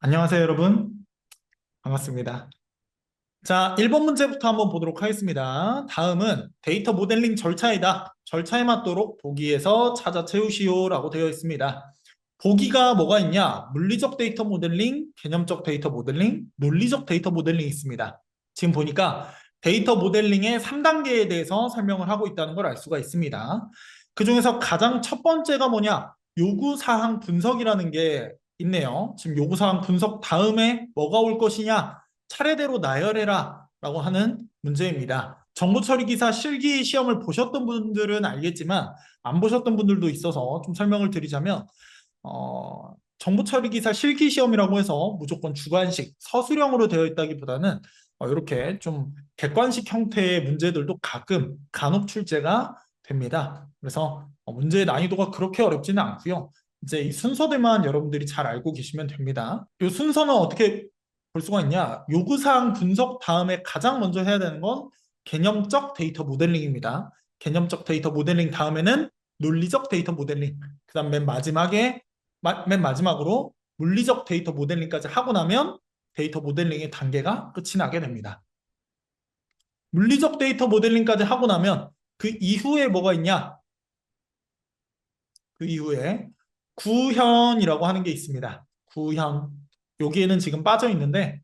안녕하세요, 여러분. 반갑습니다. 자, 1번 문제부터 한번 보도록 하겠습니다. 다음은 데이터 모델링 절차이다. 절차에 맞도록 보기에서 찾아 채우시오라고 되어 있습니다. 보기가 뭐가 있냐? 물리적 데이터 모델링, 개념적 데이터 모델링, 논리적 데이터 모델링이 있습니다. 지금 보니까 데이터 모델링의 3단계에 대해서 설명을 하고 있다는 걸 알 수가 있습니다. 그중에서 가장 첫 번째가 뭐냐? 요구사항 분석이라는 게 있네요. 지금 요구사항 분석 다음에 뭐가 올 것이냐? 차례대로 나열해라 라고 하는 문제입니다. 정보처리기사 실기 시험을 보셨던 분들은 알겠지만 안 보셨던 분들도 있어서 좀 설명을 드리자면 정보처리기사 실기 시험이라고 해서 무조건 주관식, 서술형으로 되어 있다기보다는 이렇게 좀 객관식 형태의 문제들도 가끔 간혹 출제가 됩니다. 그래서 문제의 난이도가 그렇게 어렵지는 않고요. 이제 이 순서들만 여러분들이 잘 알고 계시면 됩니다. 이 순서는 어떻게 볼 수가 있냐? 요구사항 분석 다음에 가장 먼저 해야 되는 건 개념적 데이터 모델링입니다. 개념적 데이터 모델링 다음에는 논리적 데이터 모델링, 그 다음 맨 마지막으로 물리적 데이터 모델링까지 하고 나면 데이터 모델링의 단계가 끝이 나게 됩니다. 물리적 데이터 모델링까지 하고 나면 그 이후에 뭐가 있냐? 그 이후에 구현이라고 하는 게 있습니다. 구현. 여기에는 지금 빠져 있는데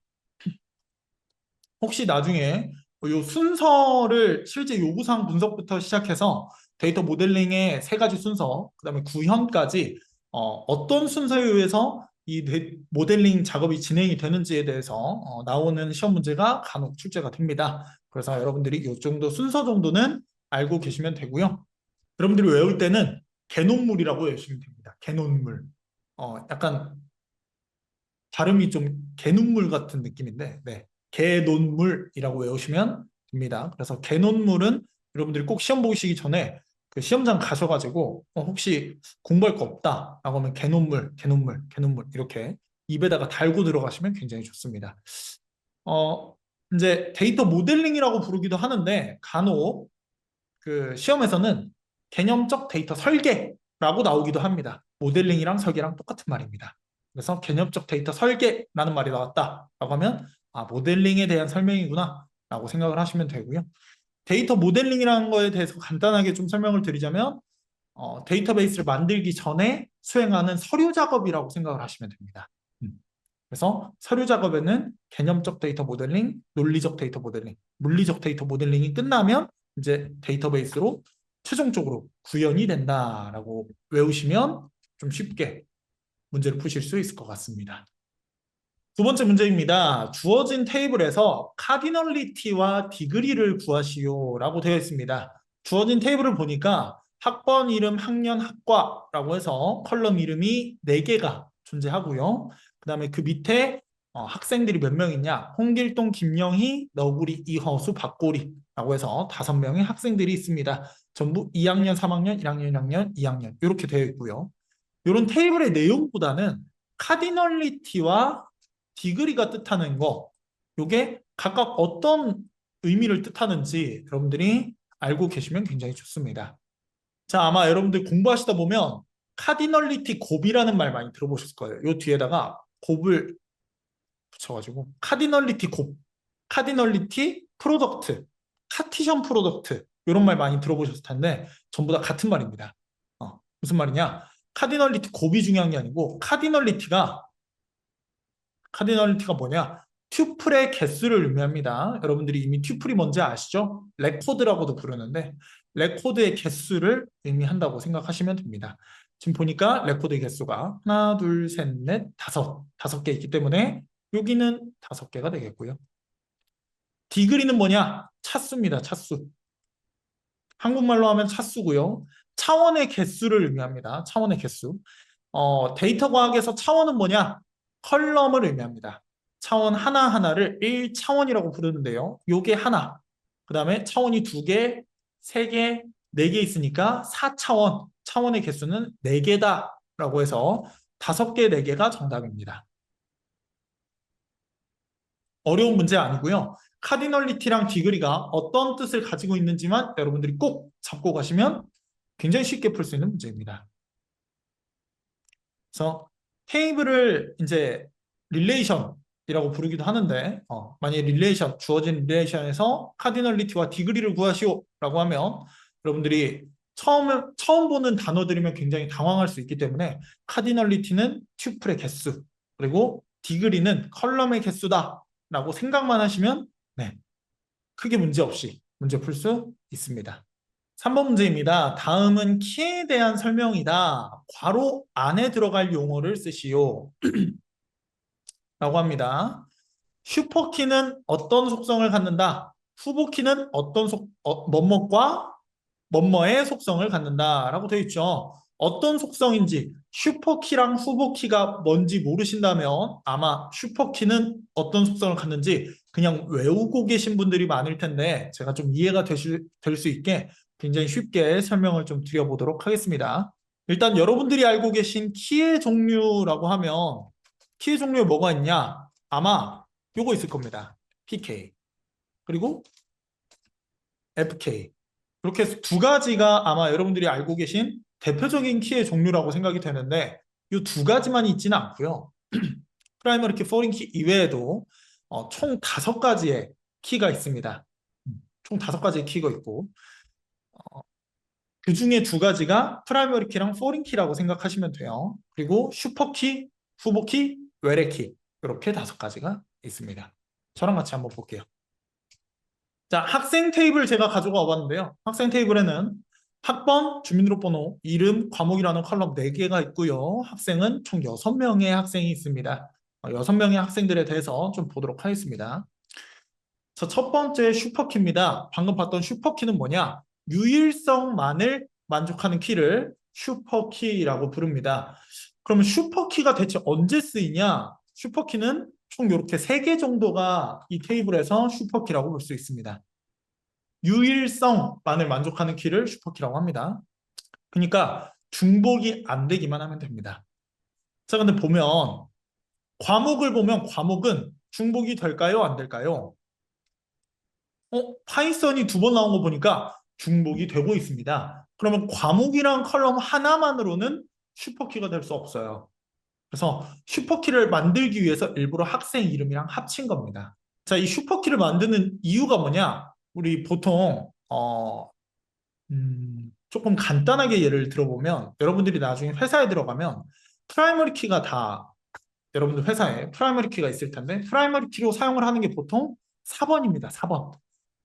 혹시 나중에 이 순서를 실제 요구사항 분석부터 시작해서 데이터 모델링의 세 가지 순서, 그다음에 구현까지 떤 순서에 의해서 이 모델링 작업이 진행이 되는지에 대해서 나오는 시험 문제가 간혹 출제가 됩니다. 그래서 여러분들이 이 정도 순서 정도는 알고 계시면 되고요. 여러분들이 외울 때는 개논물이라고 외우시면 됩니다. 개논물. 약간 발음이 좀 개눈물 같은 느낌인데, 네. 개논물이라고 외우시면 됩니다. 그래서 개논물은 여러분들이 꼭 시험 보시기 전에 그 시험장 가셔가지고 혹시 공부할 거 없다라고 하면 개논물, 개논물, 개논물 이렇게 입에다가 달고 들어가시면 굉장히 좋습니다. 어, 이제 데이터 모델링이라고 부르기도 하는데 간혹 그 시험에서는 개념적 데이터 설계라고 나오기도 합니다. 모델링이랑 설계랑 똑같은 말입니다. 그래서 개념적 데이터 설계라는 말이 나왔다라고 하면 모델링에 대한 설명이구나 라고 생각을 하시면 되고요. 데이터 모델링이라는 거에 대해서 간단하게 좀 설명을 드리자면 데이터베이스를 만들기 전에 수행하는 서류 작업이라고 생각을 하시면 됩니다. 음. 그래서 서류 작업에는 개념적 데이터 모델링, 논리적 데이터 모델링, 물리적 데이터 모델링이 끝나면 이제 데이터베이스로 최종적으로 구현이 된다라고 외우시면 좀 쉽게 문제를 푸실 수 있을 것 같습니다. 두 번째 문제입니다. 주어진 테이블에서 카디널리티와 디그리를 구하시오라고 되어 있습니다. 주어진 테이블을 보니까 학번 이름, 학년, 학과라고 해서 컬럼 이름이 4개가 존재하고요. 그 다음에 그 밑에 학생들이 몇 명 있냐? 홍길동, 김영희, 너구리, 이허수, 박고리라고 해서 5명의 학생들이 있습니다. 전부 2학년, 3학년, 1학년, 1학년, 2학년 이렇게 되어 있고요. 이런 테이블의 내용보다는 카디널리티와 디그리가 뜻하는 거, 이게 각각 어떤 의미를 뜻하는지 여러분들이 알고 계시면 굉장히 좋습니다. 자, 아마 여러분들 공부하시다 보면 카디널리티 곱이라는 말 많이 들어보셨을 거예요. 요 뒤에다가 곱을 붙여가지고 카디널리티 곱, 카디널리티 프로덕트, 카티션 프로덕트 이런 말 많이 들어보셨을 텐데 전부 다 같은 말입니다. 무슨 말이냐? 카디널리티 곱이 중요한 게 아니고 카디널리티가 뭐냐? 튜플의 개수를 의미합니다. 여러분들이 이미 튜플이 뭔지 아시죠? 레코드라고도 부르는데 레코드의 개수를 의미한다고 생각하시면 됩니다. 지금 보니까 레코드의 개수가 하나, 둘, 셋, 넷, 다섯 개 있기 때문에 여기는 5개가 되겠고요. 디그리는 뭐냐? 차수입니다. 차수. 한국말로 하면 차수고요. 차원의 개수를 의미합니다. 차원의 개수. 데이터 과학에서 차원은 뭐냐? 컬럼을 의미합니다. 차원 하나하나를 1차원이라고 부르는데요. 요게 하나. 그 다음에 차원이 2개, 3개, 4개 있으니까 4차원. 차원의 개수는 4개다. 라고 해서 5개, 4개가 정답입니다. 어려운 문제 아니고요. 카디널리티랑 디그리가 어떤 뜻을 가지고 있는지만 여러분들이 꼭 잡고 가시면 굉장히 쉽게 풀 수 있는 문제입니다. 그래서 테이블을 이제 릴레이션이라고 부르기도 하는데 만약에 릴레이션, 주어진 릴레이션에서 카디널리티와 디그리를 구하시오라고 하면 여러분들이 처음 보는 단어들이면 굉장히 당황할 수 있기 때문에 카디널리티는 튜플의 개수 그리고 디그리는 컬럼의 개수다라고 생각만 하시면 네, 크게 문제 없이 문제 풀 수 있습니다. 3번 문제입니다. 다음은 키에 대한 설명이다. 괄호 안에 들어갈 용어를 쓰시오. 라고 합니다. 슈퍼키는 어떤 속성을 갖는다. 후보키는 뭐뭐과 뭐뭐의 속성을 갖는다라고 되어 있죠. 어떤 속성인지 슈퍼키랑 후보키가 뭔지 모르신다면 아마 슈퍼키는 어떤 속성을 갖는지 그냥 외우고 계신 분들이 많을 텐데 제가 좀 이해가 될 수 있게 굉장히 쉽게 설명을 좀 드려보도록 하겠습니다. 일단 여러분들이 알고 계신 키의 종류라고 하면 키의 종류에 뭐가 있냐? 아마 요거 있을 겁니다. PK 그리고 FK 이렇게 해서 두 가지가 아마 여러분들이 알고 계신 대표적인 키의 종류라고 생각이 되는데 이 두 가지만 있지는 않고요. 프라이머리 키, 포린 키 이외에도 총 5가지의 키가 있습니다. 총 5가지의 키가 있고 그 중에 2가지가 프라이머리 키랑 포린 키라고 생각하시면 돼요. 그리고 슈퍼키, 후보키, 외래키 이렇게 5가지가 있습니다. 저랑 같이 한번 볼게요. 자, 학생 테이블 제가 가지고 와봤는데요. 학생 테이블에는 학번, 주민등록번호, 이름, 과목이라는 컬럼 4개가 있고요. 학생은 총 6명의 학생이 있습니다. 6명의 학생들에 대해서 좀 보도록 하겠습니다. 자, 첫 번째 슈퍼키입니다. 방금 봤던 슈퍼키는 뭐냐? 유일성만을 만족하는 키를 슈퍼키라고 부릅니다. 그러면 슈퍼키가 대체 언제 쓰이냐? 슈퍼키는 총 이렇게 3개 정도가 이 테이블에서 슈퍼키라고 볼 수 있습니다. 유일성만을 만족하는 키를 슈퍼키라고 합니다. 그러니까 중복이 안 되기만 하면 됩니다. 자, 근데 보면 과목을 보면 과목은 중복이 될까요? 안 될까요? 파이썬이 2번 나온 거 보니까 중복이 되고 있습니다. 그러면 과목이랑 컬럼 하나만으로는 슈퍼키가 될 수 없어요. 그래서 슈퍼키를 만들기 위해서 일부러 학생 이름이랑 합친 겁니다. 자, 이 슈퍼키를 만드는 이유가 뭐냐? 우리 보통 조금 간단하게 예를 들어보면 여러분들이 나중에 회사에 들어가면 프라이머리 키가 다 여러분들 회사에 프라이머리 키가 있을 텐데 프라이머리 키로 사용을 하는 게 보통 4번입니다. 4번.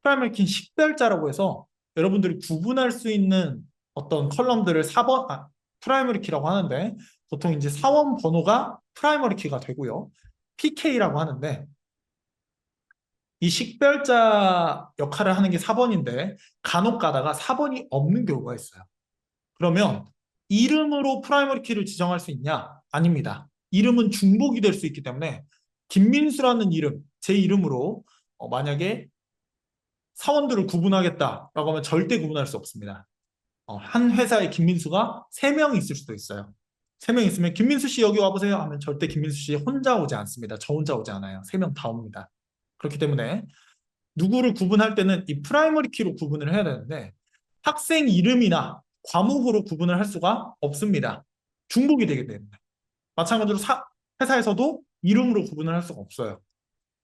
프라이머리 키는 식별자라고 해서 여러분들이 구분할 수 있는 어떤 컬럼들을 4번, 프라이머리 키라고 하는데 보통 이제 4원 번호가 프라이머리 키가 되고요. PK라고 하는데 이 식별자 역할을 하는 게 4번인데 간혹 가다가 4번이 없는 경우가 있어요. 그러면 이름으로 프라이머리 키를 지정할 수 있냐? 아닙니다. 이름은 중복이 될 수 있기 때문에 김민수라는 이름, 제 이름으로 만약에 사원들을 구분하겠다라고 하면 절대 구분할 수 없습니다. 한 회사에 김민수가 3명 있을 수도 있어요. 3명 있으면 김민수 씨 여기 와보세요 하면 절대 김민수 씨 혼자 오지 않습니다. 저 혼자 오지 않아요. 3명 다 옵니다. 그렇기 때문에 누구를 구분할 때는 이 프라이머리 키로 구분을 해야 되는데 학생 이름이나 과목으로 구분을 할 수가 없습니다. 중복이 되기 때문에. 마찬가지로 회사에서도 이름으로 구분을 할 수가 없어요.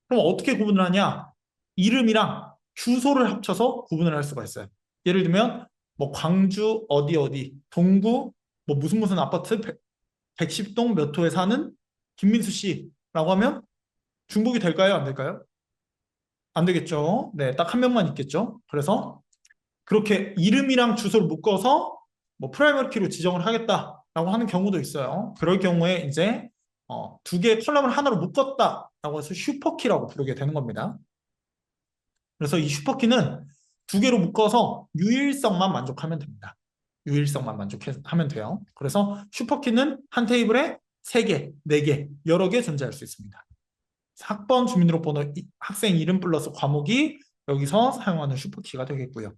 그럼 어떻게 구분을 하냐? 이름이랑 주소를 합쳐서 구분을 할 수가 있어요. 예를 들면 뭐 광주 어디 어디 동구 뭐 무슨 무슨 아파트 110동 몇 호에 사는 김민수 씨라고 하면 중복이 될까요? 안 될까요? 안 되겠죠. 네, 딱 한 명만 있겠죠. 그래서 그렇게 이름이랑 주소를 묶어서 뭐 프라이머리 키로 지정을 하겠다라고 하는 경우도 있어요. 그럴 경우에 이제 2개의 컬럼을 하나로 묶었다라고 해서 슈퍼키라고 부르게 되는 겁니다. 그래서 이 슈퍼키는 2개로 묶어서 유일성만 만족하면 됩니다. 유일성만 만족하면 돼요. 그래서 슈퍼키는 한 테이블에 3개, 4개, 여러 개 존재할 수 있습니다. 학번, 주민등록번호, 학생 이름 플러스 과목이 여기서 사용하는 슈퍼키가 되겠고요.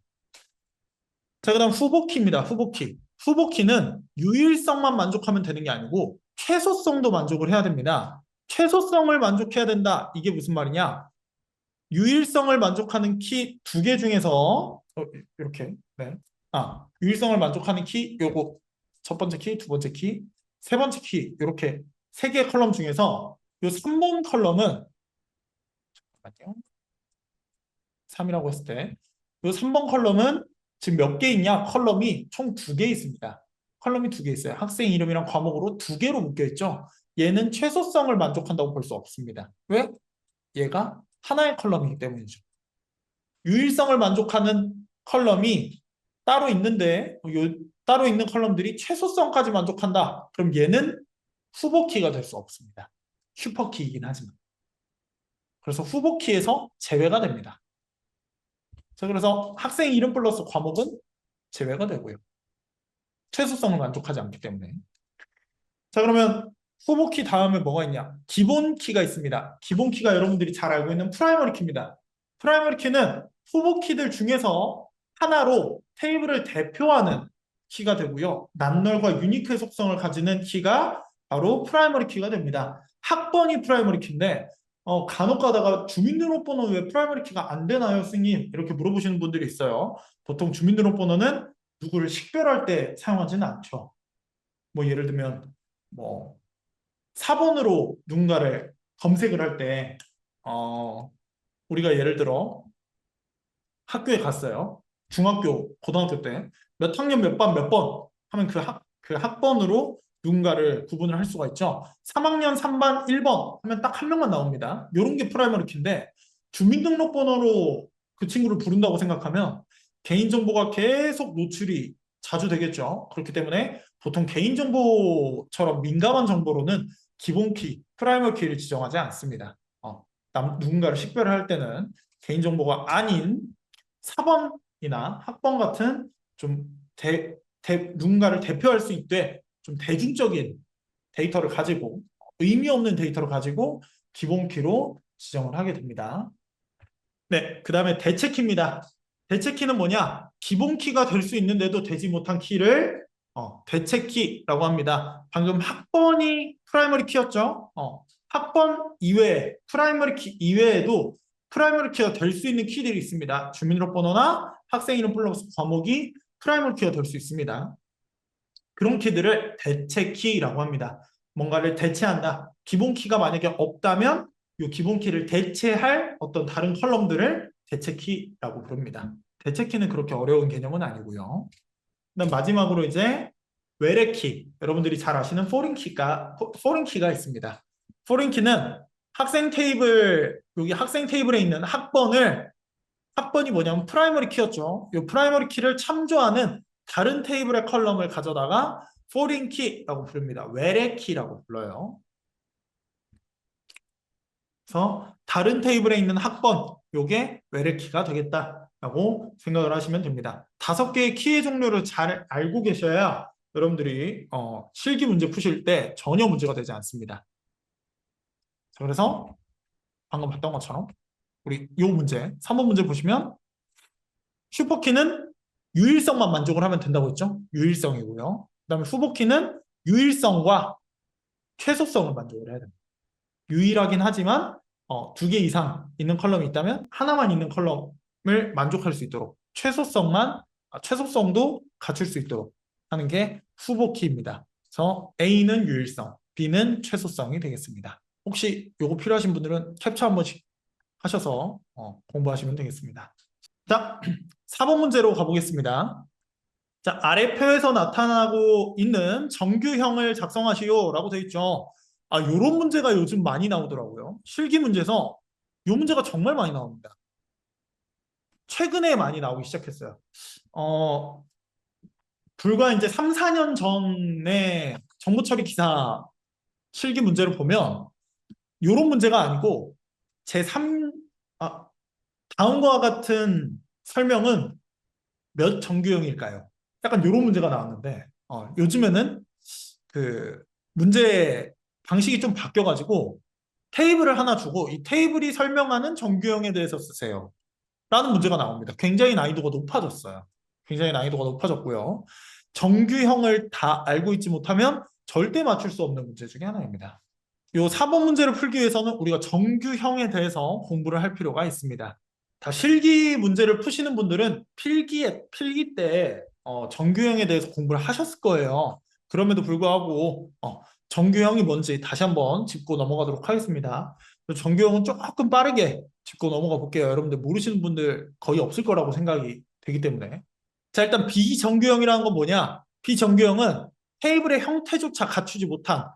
자, 그다음 후보키입니다. 후보키. 후보키는 유일성만 만족하면 되는 게 아니고 최소성도 만족을 해야 됩니다. 최소성을 만족해야 된다. 이게 무슨 말이냐? 유일성을 만족하는 키 2개 중에서 이렇게 네. 유일성을 만족하는 키 요거 첫 번째 키, 두 번째 키, 세 번째 키 이렇게 3개 컬럼 중에서 요 3번 컬럼은 잠깐만요. 3이라고 했을 때 요 3번 컬럼은 지금 몇 개 있냐? 컬럼이 총 2개 있습니다. 컬럼이 2개 있어요. 학생 이름이랑 과목으로 2개로 묶여 있죠. 얘는 최소성을 만족한다고 볼 수 없습니다. 왜? 얘가 하나의 컬럼이기 때문이죠. 유일성을 만족하는 컬럼이 따로 있는데 따로 있는 컬럼들이 최소성까지 만족한다. 그럼 얘는 후보키가 될 수 없습니다. 슈퍼키이긴 하지만. 그래서 후보키에서 제외가 됩니다. 자, 그래서 학생 이름 플러스 과목은 제외가 되고요. 최소성을 만족하지 않기 때문에. 자, 그러면 후보키 다음에 뭐가 있냐? 기본키가 있습니다. 기본키가 여러분들이 잘 알고 있는 프라이머리 키입니다. 프라이머리 키는 후보키들 중에서 하나로 테이블을 대표하는 키가 되고요. 낱널과 유니크의 속성을 가지는 키가 바로 프라이머리 키가 됩니다. 학번이 프라이머리 키인데 간혹 가다가 주민등록번호는 왜 프라이머리 키가 안 되나요, 스님? 이렇게 물어보시는 분들이 있어요. 보통 주민등록번호는 누구를 식별할 때 사용하지는 않죠. 뭐 예를 들면 뭐 4번으로 누군가를 검색을 할 때 우리가 예를 들어 학교에 갔어요. 중학교, 고등학교 때 몇 학년 몇 반 몇 번 하면 그 학번으로 누군가를 구분을 할 수가 있죠. 3학년 3반 1번 하면 딱 한 명만 나옵니다. 이런 게 프라이머리 키인데 주민등록번호로 그 친구를 부른다고 생각하면 개인정보가 계속 노출이 자주 되겠죠. 그렇기 때문에 보통 개인정보처럼 민감한 정보로는 기본키, 프라이머리 키를 지정하지 않습니다. 누군가를 식별할 때는 개인정보가 아닌 사번이나 학번 같은 좀 누군가를 대표할 수 있되 좀 대중적인 데이터를 가지고 의미 없는 데이터를 가지고 기본키로 지정을 하게 됩니다. 네, 그 다음에 대체키입니다. 대체키는 뭐냐? 기본키가 될 수 있는데도 되지 못한 키를 대체키라고 합니다. 방금 학번이 프라이머리 키였죠? 학번 이외에 프라이머리 키 이외에도 프라이머리 키가 될 수 있는 키들이 있습니다. 주민등록번호나 학생 이름 플러스 과목이 프라이머리 키가 될 수 있습니다. 그런 키들을 대체키라고 합니다. 뭔가를 대체한다. 기본 키가 만약에 없다면 이 기본 키를 대체할 어떤 다른 컬럼들을 대체키라고 부릅니다. 대체키는 그렇게 어려운 개념은 아니고요. 그다음 마지막으로 이제 외래키, 여러분들이 잘 아시는 포린키가 있습니다. 포린키는 여기 학생 테이블에 있는 학번이 뭐냐면 프라이머리 키였죠. 이 프라이머리 키를 참조하는 다른 테이블의 컬럼을 가져다가 포린 키라고 부릅니다. 외래 키라고 불러요. 그래서 다른 테이블에 있는 학번, 요게 외래 키가 되겠다라고 생각을 하시면 됩니다. 5개의 키의 종류를 잘 알고 계셔야 여러분들이 실기 문제 푸실 때 전혀 문제가 되지 않습니다. 자, 그래서 방금 봤던 것처럼 우리 요 문제, 3번 문제 보시면 슈퍼키는 유일성만 만족을 하면 된다고 했죠? 유일성이고요. 그다음에 후보키는 유일성과 최소성을 만족을 해야 됩니다. 유일하긴 하지만 2개 이상 있는 컬럼이 있다면 하나만 있는 컬럼을 만족할 수 있도록 최소성도 갖출 수 있도록 하는 게 후보키입니다. 그래서 A는 유일성, B는 최소성이 되겠습니다. 혹시 요거 필요하신 분들은 캡처 한 번씩 하셔서 공부하시면 되겠습니다. 자, 4번 문제로 가보겠습니다. 자, 아래 표에서 나타나고 있는 정규형을 작성하시오라고 되어 있죠. 요런 문제가 요즘 많이 나오더라고요. 실기 문제에서 요 문제가 정말 많이 나옵니다. 최근에 많이 나오기 시작했어요. 불과 이제 3, 4년 전에 정보 처리 기사 실기 문제를 보면 요런 문제가 아니고 다음과 같은 설명은 몇 정규형일까요? 약간 이런 문제가 나왔는데 요즘에는 그 문제 방식이 좀 바뀌어가지고 테이블을 하나 주고 이 테이블이 설명하는 정규형에 대해서 쓰세요 라는 문제가 나옵니다. 굉장히 난이도가 높아졌어요. 굉장히 난이도가 높아졌고요. 정규형을 다 알고 있지 못하면 절대 맞출 수 없는 문제 중에 하나입니다. 요 4번 문제를 풀기 위해서는 우리가 정규형에 대해서 공부를 할 필요가 있습니다. 다 실기 문제를 푸시는 분들은 필기 때 정규형에 대해서 공부를 하셨을 거예요. 그럼에도 불구하고 정규형이 뭔지 다시 한번 짚고 넘어가도록 하겠습니다. 정규형은 조금 빠르게 짚고 넘어가 볼게요. 여러분들 모르시는 분들 거의 없을 거라고 생각이 되기 때문에. 자, 일단 비정규형이라는 건 뭐냐? 비정규형은 테이블의 형태조차 갖추지 못한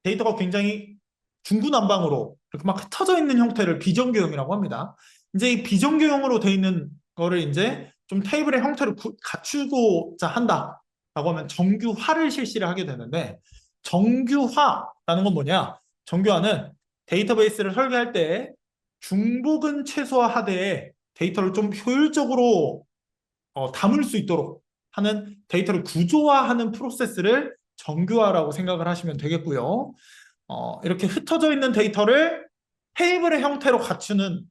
데이터가 굉장히 중구난방으로 이렇게 막 흩어져 있는 형태를 비정규형이라고 합니다. 이제 이 비정규형으로 돼 있는 거를 이제 좀 테이블의 형태를 갖추고자 한다라고 하면 정규화를 실시를 하게 되는데, 정규화라는 건 뭐냐? 정규화는 데이터베이스를 설계할 때 중복은 최소화하되 데이터를 좀 효율적으로 담을 수 있도록 하는, 데이터를 구조화하는 프로세스를 정규화라고 생각을 하시면 되겠고요. 이렇게 흩어져 있는 데이터를 테이블의 형태로 갖추는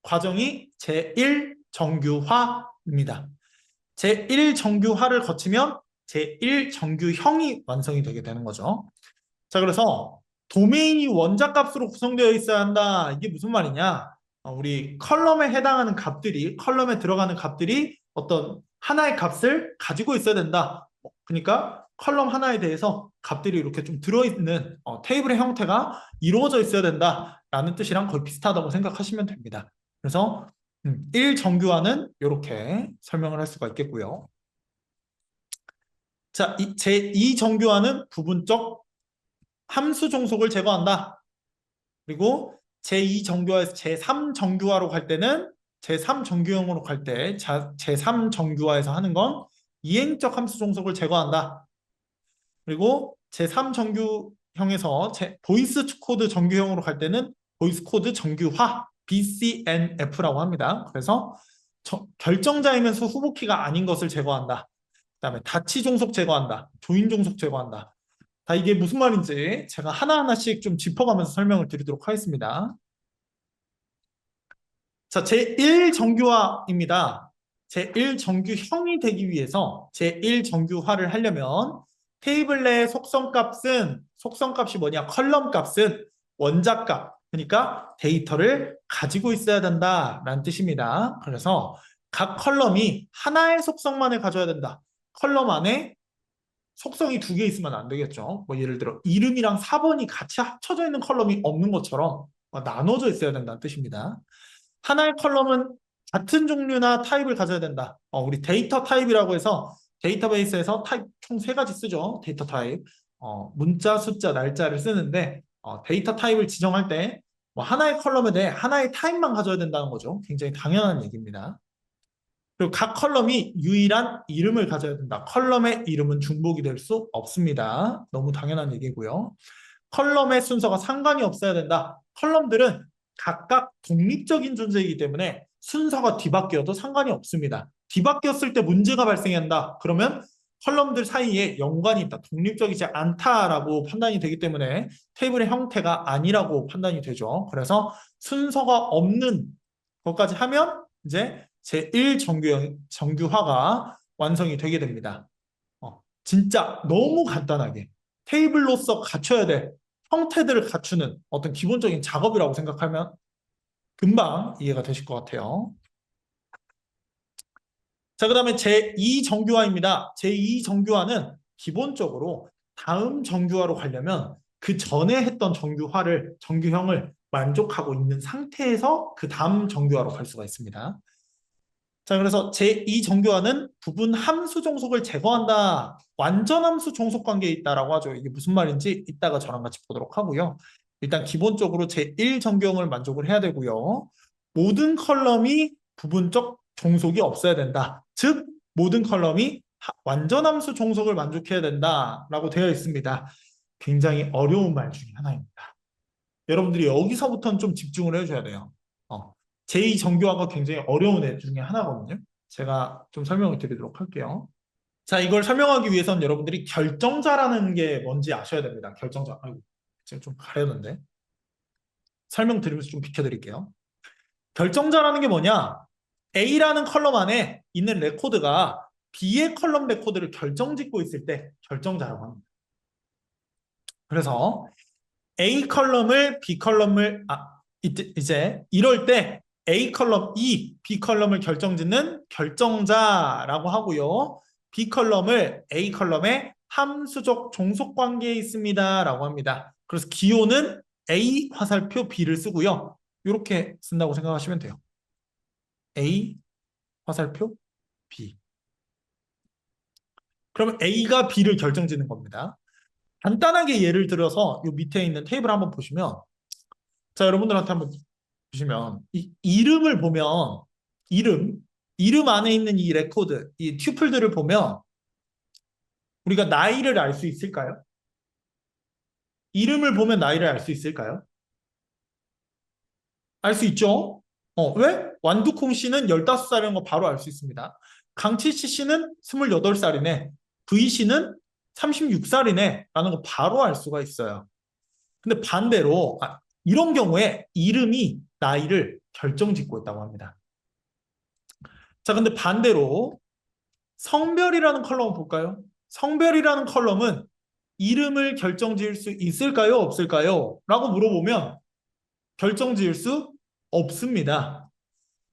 과정이 제1정규화입니다. 제1정규화를 거치면 제1정규형이 완성이 되게 되는 거죠. 자, 그래서 도메인이 원자값으로 구성되어 있어야 한다. 이게 무슨 말이냐? 우리 컬럼에 해당하는 값들이, 컬럼에 들어가는 값들이 어떤 하나의 값을 가지고 있어야 된다. 그러니까 컬럼 하나에 대해서 값들이 이렇게 좀 들어있는 테이블의 형태가 이루어져 있어야 된다라는 뜻이랑 거의 비슷하다고 생각하시면 됩니다. 그래서 1정규화는 이렇게 설명을 할 수가 있겠고요. 자, 제2정규화는 부분적 함수 종속을 제거한다. 그리고 제2정규화에서 제3정규화로 갈 때는, 제3정규형으로 갈 때 제3정규화에서 하는 건 이행적 함수 종속을 제거한다. 그리고 제3정규형에서 보이스 코드 정규형으로 갈 때는 보이스 코드 정규화, BCNF라고 합니다. 그래서 결정자이면서 후보키가 아닌 것을 제거한다. 그다음에 다치 종속 제거한다. 조인 종속 제거한다. 다 이게 무슨 말인지 제가 하나하나씩 좀 짚어가면서 설명을 드리도록 하겠습니다. 자, 제1정규화입니다. 제1정규형이 되기 위해서 제1정규화를 하려면 테이블 내 속성값이 뭐냐? 컬럼값은 원자값, 그러니까 데이터를 가지고 있어야 된다라는 뜻입니다. 그래서 각 컬럼이 하나의 속성만을 가져야 된다. 컬럼 안에 속성이 두 개 있으면 안 되겠죠. 뭐 예를 들어 이름이랑 4번이 같이 합쳐져 있는 컬럼이 없는 것처럼 나눠져 있어야 된다는 뜻입니다. 하나의 컬럼은 같은 종류나 타입을 가져야 된다. 우리 데이터 타입이라고 해서 데이터베이스에서 타입 총 세 가지 쓰죠. 데이터 타입. 문자, 숫자, 날짜를 쓰는데 데이터 타입을 지정할 때 뭐 하나의 컬럼에 대해 하나의 타입만 가져야 된다는 거죠. 굉장히 당연한 얘기입니다. 그리고 각 컬럼이 유일한 이름을 가져야 된다. 컬럼의 이름은 중복이 될 수 없습니다. 너무 당연한 얘기고요. 컬럼의 순서가 상관이 없어야 된다. 컬럼들은 각각 독립적인 존재이기 때문에 순서가 뒤바뀌어도 상관이 없습니다. 뒤바뀌었을 때 문제가 발생한다. 그러면 컬럼들 사이에 연관이 있다. 독립적이지 않다라고 판단이 되기 때문에 테이블의 형태가 아니라고 판단이 되죠. 그래서 순서가 없는 것까지 하면 이제 제1정규화가 완성이 되게 됩니다. 진짜 너무 간단하게 테이블로서 갖춰야 될 형태들을 갖추는 어떤 기본적인 작업이라고 생각하면 금방 이해가 되실 것 같아요. 자, 그 다음에 제2정규화입니다. 제2정규화는 기본적으로 다음 정규화로 가려면 그 전에 했던 정규형을 만족하고 있는 상태에서 그 다음 정규화로 갈 수가 있습니다. 자, 그래서 제2정규화는 부분 함수 종속을 제거한다. 완전 함수 종속 관계에 있다라고 하죠. 이게 무슨 말인지 이따가 저랑 같이 보도록 하고요. 일단 기본적으로 제1정규형을 만족을 해야 되고요. 모든 컬럼이 부분적 종속이 없어야 된다. 즉 모든 컬럼이 완전 함수 종속을 만족해야 된다라고 되어 있습니다. 굉장히 어려운 말 중에 하나입니다. 여러분들이 여기서부터는 좀 집중을 해줘야 돼요. 제2정규화가 굉장히 어려운 애 중에 하나거든요. 제가 좀 설명을 드리도록 할게요. 자, 이걸 설명하기 위해서는 여러분들이 결정자라는 게 뭔지 아셔야 됩니다. 결정자. 아이고, 제가 좀 가렸는데. 설명드리면서 좀 비켜드릴게요. 결정자라는 게 뭐냐? A라는 컬럼 안에 있는 레코드가 B의 컬럼 레코드를 결정짓고 있을 때 결정자라고 합니다. 그래서 A 컬럼을 B 컬럼을 이제 이럴 때 A 컬럼 B 컬럼을 결정짓는 결정자라고 하고요. B 컬럼을 A 컬럼에 함수적 종속 관계에 있습니다. 라고 합니다. 그래서 기호는 A 화살표 B를 쓰고요. 이렇게 쓴다고 생각하시면 돼요. A 화살표 B. 그러면 A가 B를 결정짓는 겁니다. 간단하게 예를 들어서 이 밑에 있는 테이블 한번 보시면, 자, 여러분들한테 한번 보시면 이 이름을 보면 이름 안에 있는 이 레코드, 이 튜플들을 보면 우리가 나이를 알 수 있을까요? 이름을 보면 나이를 알 수 있을까요? 알 수 있죠? 왜? 완두콩 씨는 15살인 거 바로 알 수 있습니다. 강치치 씨는 28살이네. V 씨는 36살이네. 라는 거 바로 알 수가 있어요. 근데 반대로 이런 경우에 이름이 나이를 결정짓고 있다고 합니다. 자, 근데 반대로 성별이라는 컬럼을 볼까요? 성별이라는 컬럼은 이름을 결정지을 수 있을까요? 없을까요? 라고 물어보면 결정지을 수 없습니다.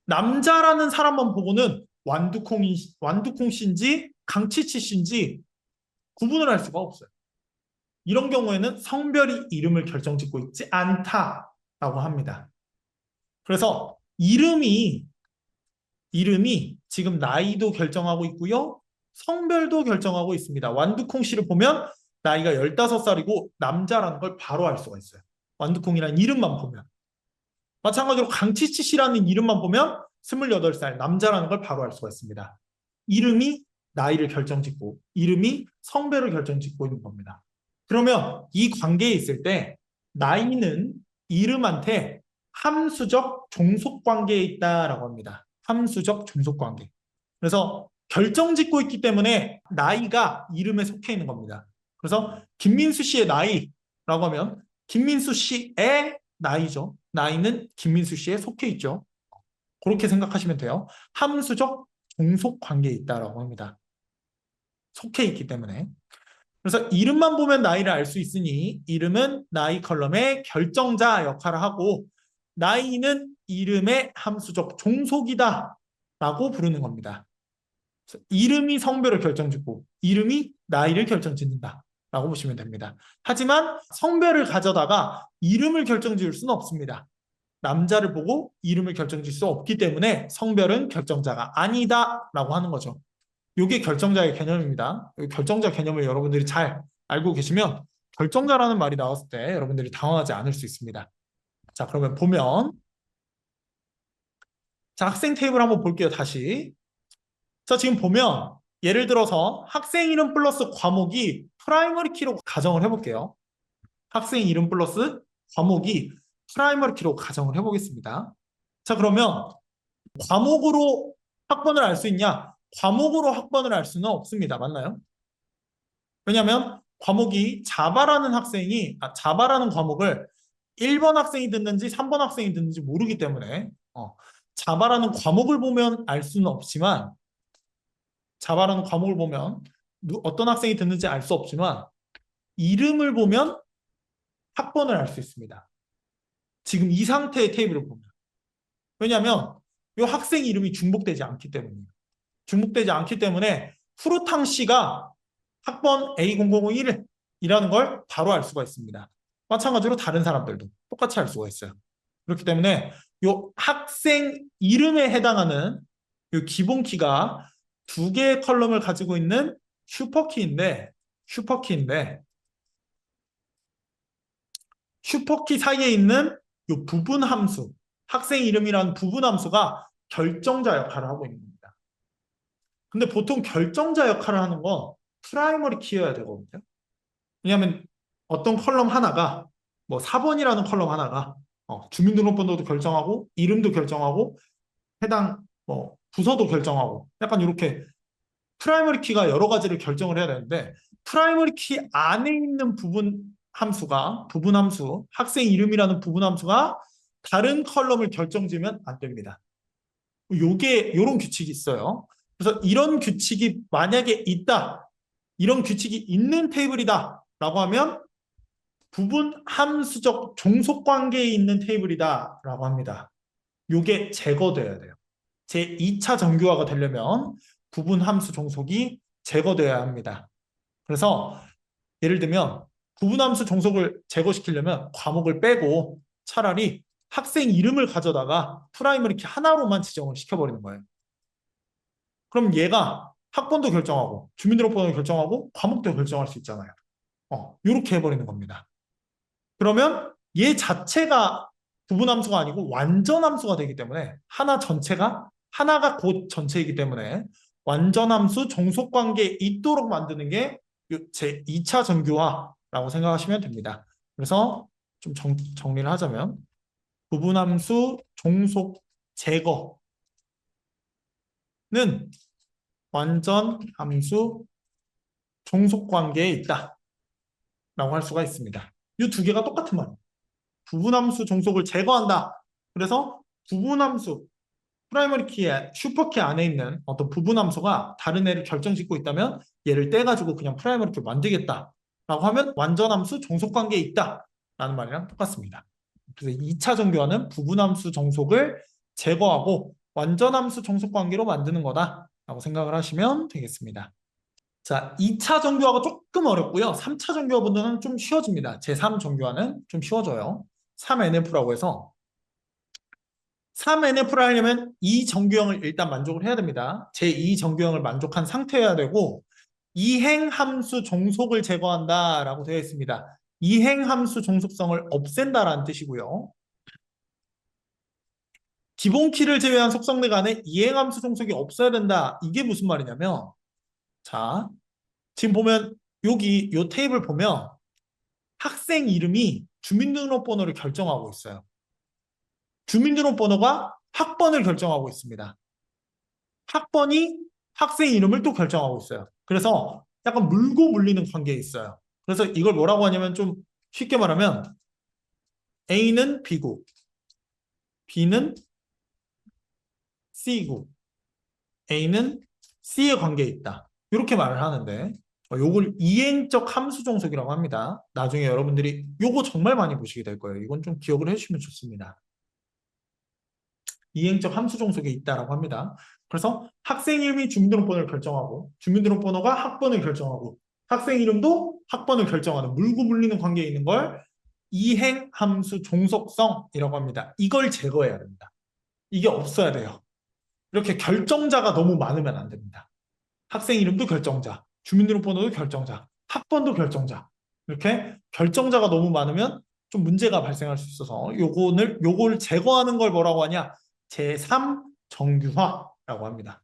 남자라는 사람만 보고는 완두콩 씨인지 강치치 씨인지 구분을 할 수가 없어요. 이런 경우에는 성별이 이름을 결정짓고 있지 않다라고 합니다. 그래서 이름이 지금 나이도 결정하고 있고요. 성별도 결정하고 있습니다. 완두콩 씨를 보면 나이가 15살이고 남자라는 걸 바로 알 수가 있어요. 완두콩이라는 이름만 보면. 마찬가지로 강치치 씨라는 이름만 보면 28살 남자라는 걸 바로 알 수가 있습니다. 이름이 나이를 결정짓고 이름이 성별을 결정짓고 있는 겁니다. 그러면 이 관계에 있을 때 나이는 이름한테 함수적 종속 관계에 있다라고 합니다. 함수적 종속 관계. 그래서 결정짓고 있기 때문에 나이가 이름에 속해 있는 겁니다. 그래서 김민수 씨의 나이라고 하면 김민수 씨의 나이죠. 나이는 김민수 씨에 속해 있죠. 그렇게 생각하시면 돼요. 함수적 종속 관계에 있다라고 합니다. 속해 있기 때문에. 그래서 이름만 보면 나이를 알 수 있으니 이름은 나이 컬럼의 결정자 역할을 하고 나이는 이름의 함수적 종속이다 라고 부르는 겁니다. 이름이 성별을 결정짓고 이름이 나이를 결정짓는다 라고 보시면 됩니다. 하지만 성별을 가져다가 이름을 결정지을 수는 없습니다. 남자를 보고 이름을 결정질 수 없기 때문에 성별은 결정자가 아니다 라고 하는 거죠. 이게 결정자의 개념입니다. 결정자 개념을 여러분들이 잘 알고 계시면 결정자라는 말이 나왔을 때 여러분들이 당황하지 않을 수 있습니다. 자, 그러면 보면 자, 학생 테이블 한번 볼게요. 다시. 자, 지금 보면 예를 들어서 학생 이름 플러스 과목이 프라이머리 키로 가정을 해볼게요. 학생 이름 플러스 과목이 프라이머리 키로 가정을 해보겠습니다. 자, 그러면 과목으로 학번을 알 수 있냐? 과목으로 학번을 알 수는 없습니다. 맞나요? 왜냐하면 과목이 자바라는 과목을 1번 학생이 듣는지 3번 학생이 듣는지 모르기 때문에 자바라는 과목을 보면 알 수는 없지만 자바라는 과목을 보면 어떤 학생이 듣는지 알 수 없지만 이름을 보면 학번을 알 수 있습니다. 지금 이 상태의 테이블을 보면. 왜냐하면 이 학생 이름이 중복되지 않기 때문이에요. 중복되지 않기 때문에 푸르탕 씨가 학번 A0001이라는 걸 바로 알 수가 있습니다. 마찬가지로 다른 사람들도 똑같이 알 수가 있어요. 그렇기 때문에 이 학생 이름에 해당하는 이 기본 키가 두 개의 컬럼을 가지고 있는 슈퍼키인데 슈퍼키 사이에 있는 이 부분 함수, 학생 이름이라는 부분 함수가 결정자 역할을 하고 있는 겁니다. 근데 보통 결정자 역할을 하는 건 프라이머리 키여야 되거든요. 왜냐하면 어떤 컬럼 하나가 뭐 4번이라는 컬럼 하나가 주민등록번호도 결정하고 이름도 결정하고 해당 뭐 부서도 결정하고 약간 이렇게 프라이머리 키가 여러 가지를 결정을 해야 되는데 프라이머리 키 안에 있는 부분 함수, 학생 이름이라는 부분 함수가 다른 컬럼을 결정지으면 안 됩니다. 이런 규칙이 있어요. 그래서 이런 규칙이 만약에 있다, 이런 규칙이 있는 테이블이다 라고 하면 부분 함수적 종속 관계에 있는 테이블이다 라고 합니다. 이게 제거돼야 돼요. 제 2차 정규화가 되려면 부분 함수 종속이 제거돼야 합니다. 그래서 예를 들면 부분함수 종속을 제거시키려면 과목을 빼고 차라리 학생 이름을 가져다가 프라이머리 키 하나로만 지정을 시켜버리는 거예요. 그럼 얘가 학번도 결정하고 주민등록번호 결정하고 과목도 결정할 수 있잖아요. 이렇게 해버리는 겁니다. 그러면 얘 자체가 부분함수가 아니고 완전함수가 되기 때문에 하나가 곧 전체이기 때문에 완전함수 종속관계에 있도록 만드는 게 제 2차 정규화라고 생각하시면 됩니다. 그래서 좀 정리를 하자면 부분함수 종속 제거는 완전함수 종속관계에 있다라고 할 수가 있습니다. 이 두 개가 똑같은 말이에요. 부분함수 종속을 제거한다. 그래서 부분함수 프라이머리 키에 슈퍼키 안에 있는 어떤 부분함수가 다른 애를 결정짓고 있다면 얘를 떼가지고 그냥 프라이머리 키를 만들겠다라고 하면 완전함수 종속관계에 있다라는 말이랑 똑같습니다. 그래서 2차 정교화는 부분함수 종속을 제거하고 완전함수 종속관계로 만드는 거다라고 생각을 하시면 되겠습니다. 자, 2차 정교화가 조금 어렵고요. 3차 정교화보다는 좀 쉬워집니다. 제3 정교화는 좀 쉬워져요. 3NF라고 해서 3NF를 하려면 이 정규형을 일단 만족을 해야 됩니다. 제2 정규형을 만족한 상태여야 되고 이행함수 종속을 제거한다라고 되어 있습니다. 이행함수 종속성을 없앤다라는 뜻이고요. 기본키를 제외한 속성내 간에 이행함수 종속이 없어야 된다. 이게 무슨 말이냐면 자, 지금 보면 여기 이 테이블 보면 학생 이름이 주민등록번호를 결정하고 있어요. 주민등록번호가 학번을 결정하고 있습니다. 학번이 학생 이름을 또 결정하고 있어요. 그래서 약간 물고 물리는 관계에 있어요. 그래서 이걸 뭐라고 하냐면 좀 쉽게 말하면 A는 B고 B는 C고 A는 C의 관계에 있다. 이렇게 말을 하는데 요걸 이행적 함수 종속이라고 합니다. 나중에 여러분들이 요거 정말 많이 보시게 될 거예요. 이건 좀 기억을 해주시면 좋습니다. 이행적 함수 종속에 있다라고 합니다. 그래서 학생 이름이 주민등록번호를 결정하고 주민등록번호가 학번을 결정하고 학생 이름도 학번을 결정하는 물고 물리는 관계에 있는 걸 이행함수 종속성이라고 합니다. 이걸 제거해야 됩니다. 이게 없어야 돼요. 이렇게 결정자가 너무 많으면 안 됩니다. 학생 이름도 결정자, 주민등록번호도 결정자, 학번도 결정자. 이렇게 결정자가 너무 많으면 좀 문제가 발생할 수 있어서 요걸 제거하는 걸 뭐라고 하냐? 제3 정규화라고 합니다.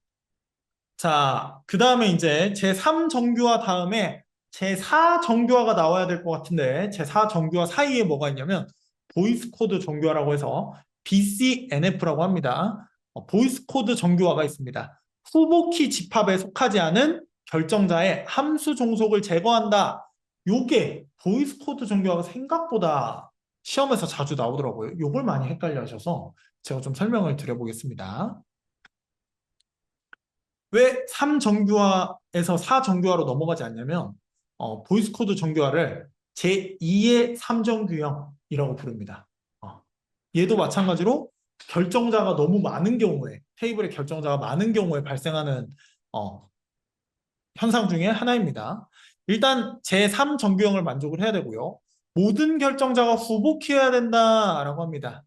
자, 그 다음에 이제 제3 정규화 다음에 제4 정규화가 나와야 될 것 같은데 제4 정규화 사이에 뭐가 있냐면 보이스 코드 정규화라고 해서 BCNF라고 합니다. 보이스 코드 정규화가 있습니다. 후보키 집합에 속하지 않은 결정자의 함수 종속을 제거한다. 요게 보이스 코드 정규화가 생각보다 시험에서 자주 나오더라고요. 요걸 많이 헷갈려 하셔서 제가 좀 설명을 드려보겠습니다. 왜 3정규화에서 4정규화로 넘어가지 않냐면 보이스 코드 정규화를 제2의 3정규형이라고 부릅니다. 얘도 마찬가지로 결정자가 너무 많은 경우에 테이블에 결정자가 많은 경우에 발생하는 현상 중에 하나입니다. 일단 제3 정규형을 만족을 해야 되고요. 모든 결정자가 후보키여야 된다라고 합니다.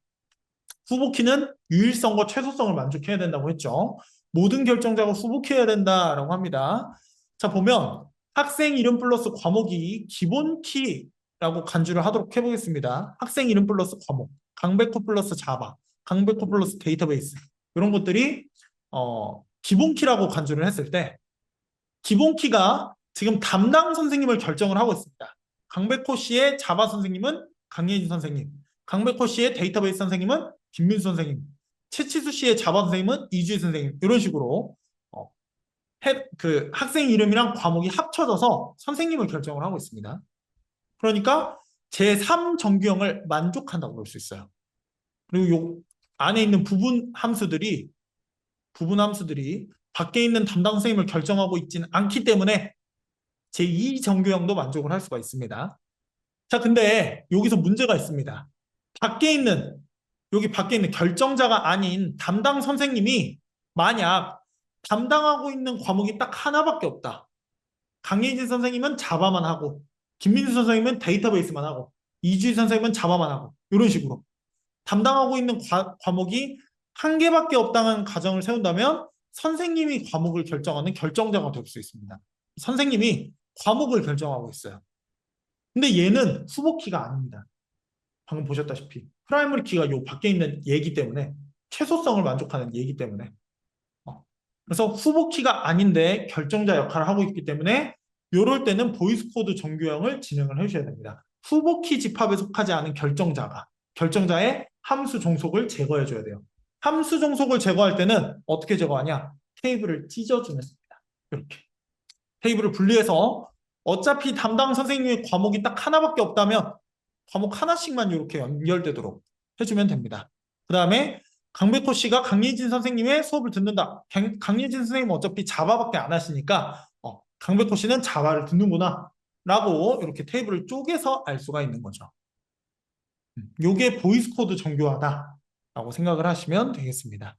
후보키는 유일성과 최소성을 만족해야 된다고 했죠. 모든 결정자가 후보키여야 된다라고 합니다. 자, 보면 학생 이름 플러스 과목이 기본키라고 간주를 하도록 해보겠습니다. 학생 이름 플러스 과목, 강백호 플러스 자바, 강백호 플러스 데이터베이스 이런 것들이 기본키라고 간주를 했을 때 기본키가 지금 담당 선생님을 결정을 하고 있습니다. 강백호 씨의 자바 선생님은 강예진 선생님, 강백호 씨의 데이터베이스 선생님은 김민수 선생님, 최치수 씨의 자바 선생님은 이주희 선생님 이런 식으로 그 학생 이름이랑 과목이 합쳐져서 선생님을 결정을 하고 있습니다. 그러니까 제3 정규형을 만족한다고 볼 수 있어요. 그리고 요 안에 있는 부분 함수들이 밖에 있는 담당 선생님을 결정하고 있지는 않기 때문에 제2 정규형도 만족을 할 수가 있습니다. 자, 근데 여기서 문제가 있습니다. 여기 밖에 있는 결정자가 아닌 담당 선생님이 만약 담당하고 있는 과목이 딱 하나밖에 없다. 강예진 선생님은 자바만 하고 김민수 선생님은 데이터베이스만 하고 이주희 선생님은 자바만 하고 이런 식으로 담당하고 있는 과목이 한 개밖에 없다는 가정을 세운다면 선생님이 과목을 결정하는 결정자가 될 수 있습니다. 선생님이 과목을 결정하고 있어요. 근데 얘는 후보 키가 아닙니다. 방금 보셨다시피 프라이머리 키가 요 밖에 있는 얘기 때문에 최소성을 만족하는 얘기 때문에 그래서 후보 키가 아닌데 결정자 역할을 하고 있기 때문에 이럴 때는 보이스 코드 정규형을 진행을 해주셔야 됩니다. 후보 키 집합에 속하지 않은 결정자의 함수 종속을 제거해 줘야 돼요. 함수 종속을 제거할 때는 어떻게 제거하냐? 테이블을 찢어주면 습니다. 이렇게 테이블을 분리해서 어차피 담당 선생님의 과목이 딱 하나밖에 없다면 과목 하나씩만 이렇게 연결되도록 해주면 됩니다. 그 다음에 강백호 씨가 강예진 선생님의 수업을 듣는다. 강예진 선생님은 어차피 자바밖에 안 하시니까 강백호 씨는 자바를 듣는구나 라고 이렇게 테이블을 쪼개서 알 수가 있는 거죠. 요게 보이스 코드 정교화다 라고 생각을 하시면 되겠습니다.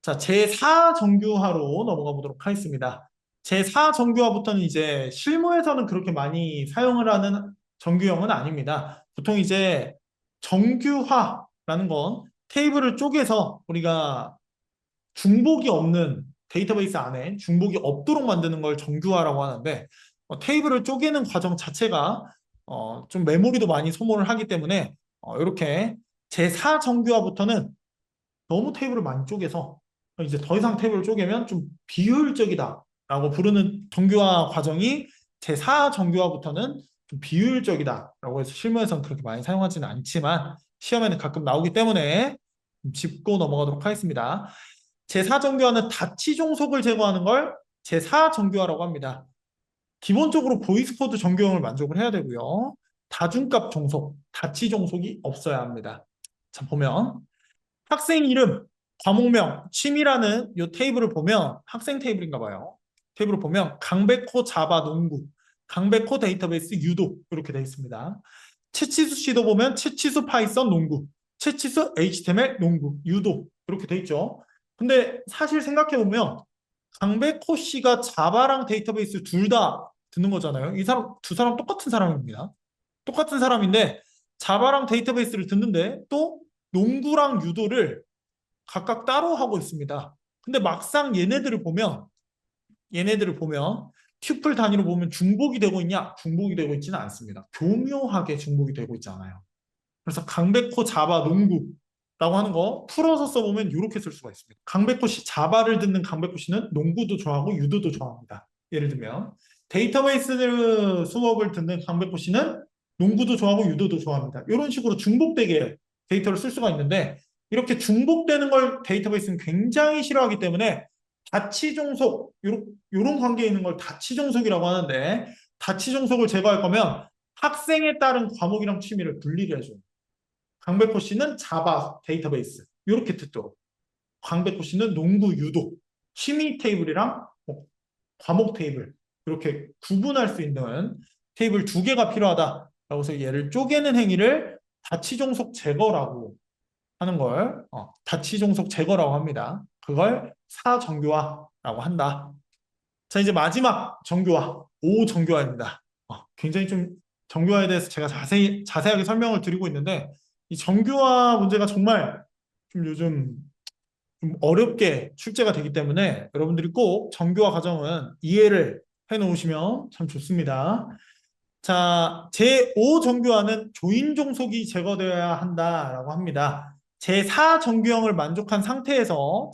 자, 제4정규화로 넘어가 보도록 하겠습니다. 제4정규화부터는 이제 실무에서는 그렇게 많이 사용을 하는 정규형은 아닙니다. 보통 이제 정규화라는 건 테이블을 쪼개서 우리가 중복이 없는 데이터베이스 안에 중복이 없도록 만드는 걸 정규화라고 하는데 테이블을 쪼개는 과정 자체가 좀 메모리도 많이 소모를 하기 때문에 이렇게 제4정규화부터는 너무 테이블을 많이 쪼개서 이제 더 이상 테이블을 쪼개면 좀 비효율적이다라고 부르는 정규화 과정이 제4정규화부터는 좀 비효율적이다라고 해서 실무에서는 그렇게 많이 사용하지는 않지만 시험에는 가끔 나오기 때문에 짚고 넘어가도록 하겠습니다. 제4정규화는 다치 종속을 제거하는 걸 제4정규화라고 합니다. 기본적으로 보이스 코드 정규형을 만족을 해야 되고요. 다중값 종속, 다치 종속이 없어야 합니다. 자, 보면 학생 이름, 과목명, 취미라는 이 테이블을 보면 학생 테이블인가 봐요. 테이블을 보면 강백호 자바 농구, 강백호 데이터베이스 유도 이렇게 되어 있습니다. 채치수 씨도 보면 채치수 파이썬 농구, 채치수 HTML 농구, 유도 이렇게 되어 있죠. 근데 사실 생각해 보면 강백호 씨가 자바랑 데이터베이스 둘 다 듣는 거잖아요. 이 사람 두 사람 똑같은 사람입니다. 똑같은 사람인데 자바랑 데이터베이스를 듣는데 또 농구랑 유도를 각각 따로 하고 있습니다. 근데 막상 얘네들을 보면 튜플 단위로 보면 중복이 되고 있냐? 중복이 되고 있지는 않습니다. 교묘하게 중복이 되고 있잖아요. 그래서 강백호 자바 농구라고 하는 거 풀어서 써보면 이렇게 쓸 수가 있습니다. 강백호 씨 자바를 듣는 강백호 씨는 농구도 좋아하고 유도도 좋아합니다. 예를 들면 데이터베이스 수업을 듣는 강백호 씨는 농구도 좋아하고 유도도 좋아합니다. 이런 식으로 중복되게 데이터를 쓸 수가 있는데 이렇게 중복되는 걸 데이터베이스는 굉장히 싫어하기 때문에 다치종속 이런 관계에 있는 걸 다치종속이라고 하는데 다치종속을 제거할 거면 학생에 따른 과목이랑 취미를 분리를 해줘요. 강백호 씨는 자바 데이터베이스 이렇게 듣도록 강백호 씨는 농구 유도 취미 테이블이랑 과목 테이블 이렇게 구분할 수 있는 테이블 두 개가 필요하다라고 해서 얘를 쪼개는 행위를 다치종속 제거라고 하는 걸 다치종속 제거라고 합니다. 그걸 사정교화라고 한다. 자, 이제 마지막 정교화 5정교화입니다. 굉장히 좀 정교화에 대해서 제가 자세하게 설명을 드리고 있는데 이 정교화 문제가 정말 좀 요즘 좀 어렵게 출제가 되기 때문에 여러분들이 꼭 정교화 과정은 이해를 해 놓으시면 참 좋습니다. 자, 제5정교화는 조인 종속이 제거되어야 한다라고 합니다. 제4정교형을 만족한 상태에서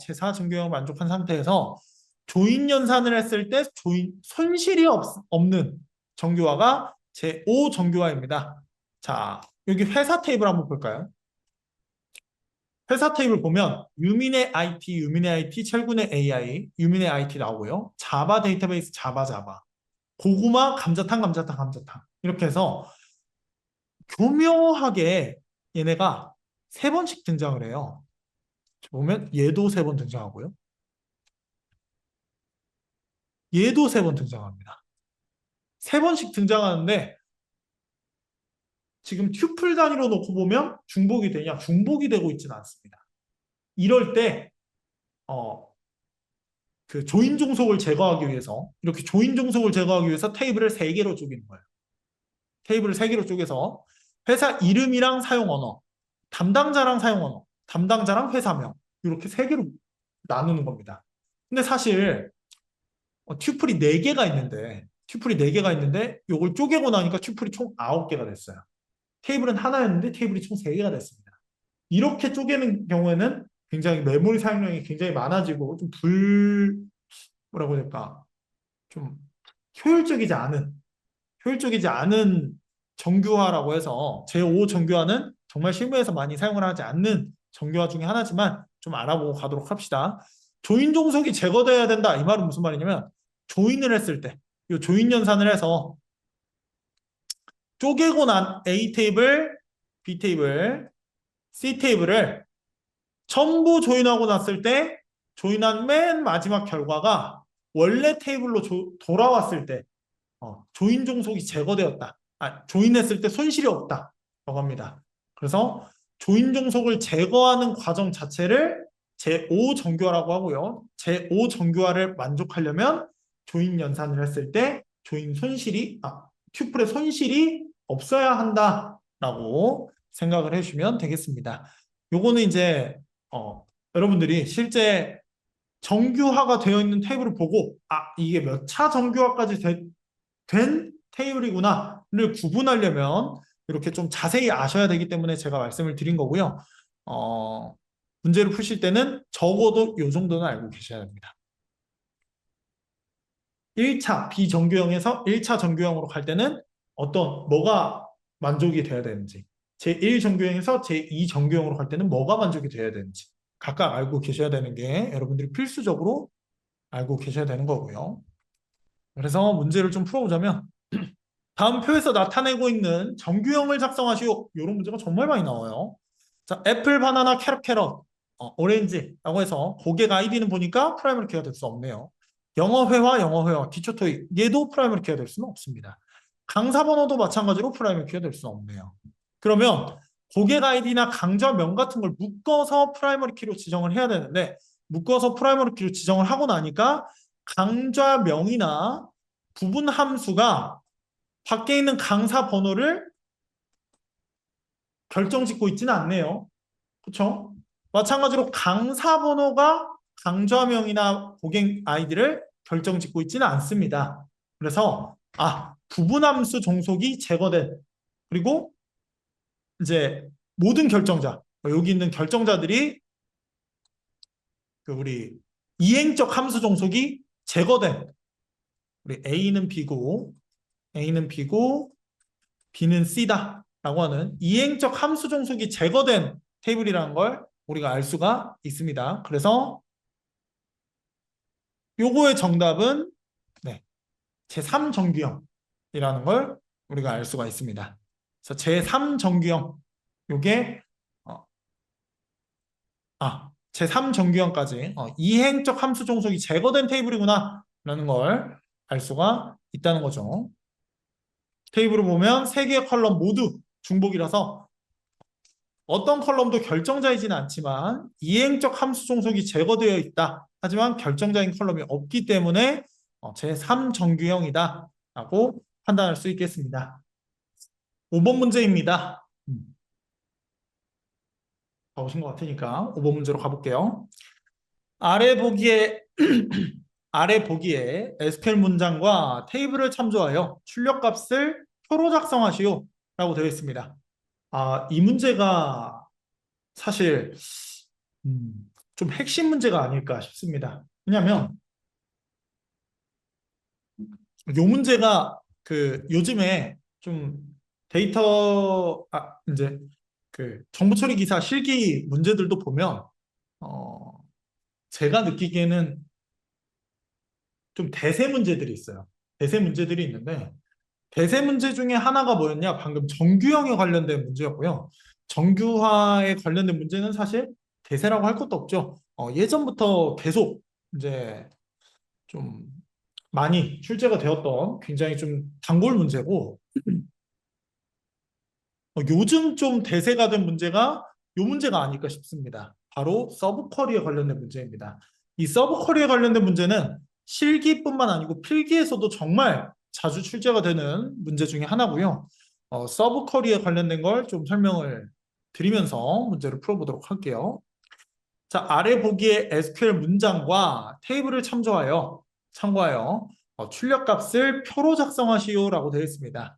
조인 연산을 했을 때 손실이 없는 정교화가 제5정교화입니다. 자, 여기 회사 테이블 한번 볼까요? 회사 테이블 보면 유민의 IT, 철군의 AI, 유민의 IT 나오고요. 자바 데이터베이스, 자바. 고구마, 감자탕 이렇게 해서 교묘하게 얘네가 세 번씩 등장을 해요. 보면 얘도 세 번 등장하고요. 얘도 세 번 등장합니다. 세 번씩 등장하는데 지금 튜플 단위로 놓고 보면 중복이 되냐? 중복이 되고 있지는 않습니다. 이럴 때 그 조인 종속을 제거하기 위해서 이렇게 조인 종속을 제거하기 위해서 테이블을 3개로 쪼개는 거예요. 테이블을 3개로 쪼개서 회사 이름이랑 사용 언어, 담당자랑 사용 언어, 담당자랑 회사명 이렇게 3개로 나누는 겁니다. 근데 사실 튜플이 4개가 있는데 이걸 쪼개고 나니까 튜플이 총 9개가 됐어요. 테이블은 하나였는데 테이블이 총 3개가 됐습니다. 이렇게 쪼개는 경우에는 굉장히 메모리 사용량이 굉장히 많아지고 좀 뭐라고 해야 될까? 좀 효율적이지 않은 정규화라고 해서 제5 정규화는 정말 실무에서 많이 사용을 하지 않는 정규화 중에 하나지만 좀 알아보고 가도록 합시다. 조인 종속이 제거돼야 된다. 이 말은 무슨 말이냐면 조인을 했을 때 이 조인 연산을 해서 쪼개고 난 A 테이블, B 테이블, C 테이블을 전부 조인하고 났을 때 조인한 맨 마지막 결과가 원래 테이블로 돌아왔을 때 조인 종속이 제거되었다. 조인했을 때 손실이 없다. 라고 합니다. 그래서 조인 종속을 제거하는 과정 자체를 제5 정교화라고 하고요. 제5 정교화를 만족하려면 조인 연산을 했을 때 튜플의 손실이 없어야 한다라고 생각을 해주시면 되겠습니다. 요거는 이제 여러분들이 실제 정규화가 되어 있는 테이블을 보고 이게 몇 차 정규화까지 된 테이블이구나를 구분하려면 이렇게 좀 자세히 아셔야 되기 때문에 제가 말씀을 드린 거고요. 문제를 푸실 때는 적어도 이 정도는 알고 계셔야 됩니다. 1차 비정규형에서 1차 정규형으로 갈 때는 뭐가 만족이 돼야 되는지, 제1 정규형에서 제2 정규형으로 갈 때는 뭐가 만족이 돼야 되는지 각각 알고 계셔야 되는 게 여러분들이 필수적으로 알고 계셔야 되는 거고요. 그래서 문제를 좀 풀어보자면 다음 표에서 나타내고 있는 정규형을 작성하시오. 이런 문제가 정말 많이 나와요. 자, 애플, 바나나, 캐럿, 오렌지라고 해서 고객 아이디는 보니까 프라이머리 키가 될 수 없네요. 영어 회화, 기초 토익 얘도 프라이머리 키가 될 수는 없습니다. 강사 번호도 마찬가지로 프라이머리 키가 될 수 없네요. 그러면 고객 아이디나 강좌명 같은 걸 묶어서 프라이머리 키로 지정을 해야 되는데 묶어서 프라이머리 키로 지정을 하고 나니까 강좌명이나 부분 함수가 밖에 있는 강사 번호를 결정짓고 있지는 않네요. 그렇죠? 마찬가지로 강사 번호가 강좌명이나 고객 아이디를 결정짓고 있지는 않습니다. 그래서 부분함수 종속이 제거된 그리고 이제 모든 결정자 여기 있는 결정자들이 우리 이행적 함수 종속이 제거된 우리 A는 B고 B는 C다 라고 하는 이행적 함수 종속이 제거된 테이블이라는 걸 우리가 알 수가 있습니다. 그래서 요거의 정답은 제3정규형이라는 걸 우리가 알 수가 있습니다. 그래서 제3정규형 요게 제3정규형까지 이행적 함수 종속이 제거된 테이블이구나 라는 걸 알 수가 있다는 거죠. 테이블을 보면 3개의 컬럼 모두 중복이라서 어떤 컬럼도 결정자이지는 않지만 이행적 함수 종속이 제거되어 있다. 하지만 결정자인 컬럼이 없기 때문에 제3정규형이다 라고 판단할 수 있겠습니다. 5번 문제입니다. 가보신 것 같으니까 5번 문제로 가볼게요. 아래 보기에 SQL 문장과 테이블을 참조하여 출력값을 표로 작성하시오 라고 되어 있습니다. 이 문제가 사실 좀 핵심 문제가 아닐까 싶습니다. 왜냐하면 이 문제가 요즘에 좀 데이터 이제 정보 처리 기사 실기 문제들도 보면 제가 느끼기에는 좀 대세 문제들이 있어요. 대세 문제들이 있는데 대세 문제 중에 하나가 뭐였냐? 방금 정규형에 관련된 문제였고요. 정규화에 관련된 문제는 사실 대세라고 할 것도 없죠. 예전부터 계속 이제 좀 많이 출제가 되었던 굉장히 좀 단골 문제고 요즘 좀 대세가 된 문제가 요 문제가 아닐까 싶습니다. 바로 서브 쿼리에 관련된 문제입니다. 이 서브 쿼리에 관련된 문제는 실기뿐만 아니고 필기에서도 정말 자주 출제가 되는 문제 중에 하나고요. 서브 쿼리에 관련된 걸 좀 설명을 드리면서 문제를 풀어보도록 할게요. 자, 아래 보기의 SQL 문장과 테이블을 참고하여 출력값을 표로 작성하시오라고 되어 있습니다.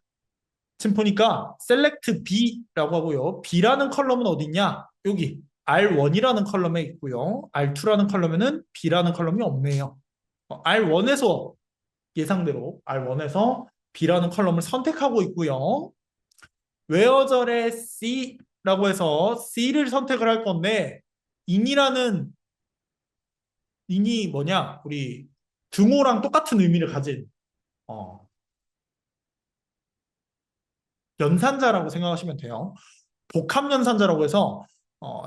지금 보니까 select B라고 하고요. B라는 컬럼은 어디 있냐? 여기 R1이라는 컬럼에 있고요. R2라는 컬럼에는 B라는 컬럼이 없네요. R1에서 예상대로 R1에서 B라는 컬럼을 선택하고 있고요. 웨어절의 C라고 해서 C를 선택을 할 건데 in이라는 인이 뭐냐? 우리 등호랑 똑같은 의미를 가진 어, 연산자라고 생각하시면 돼요. 복합 연산자라고 해서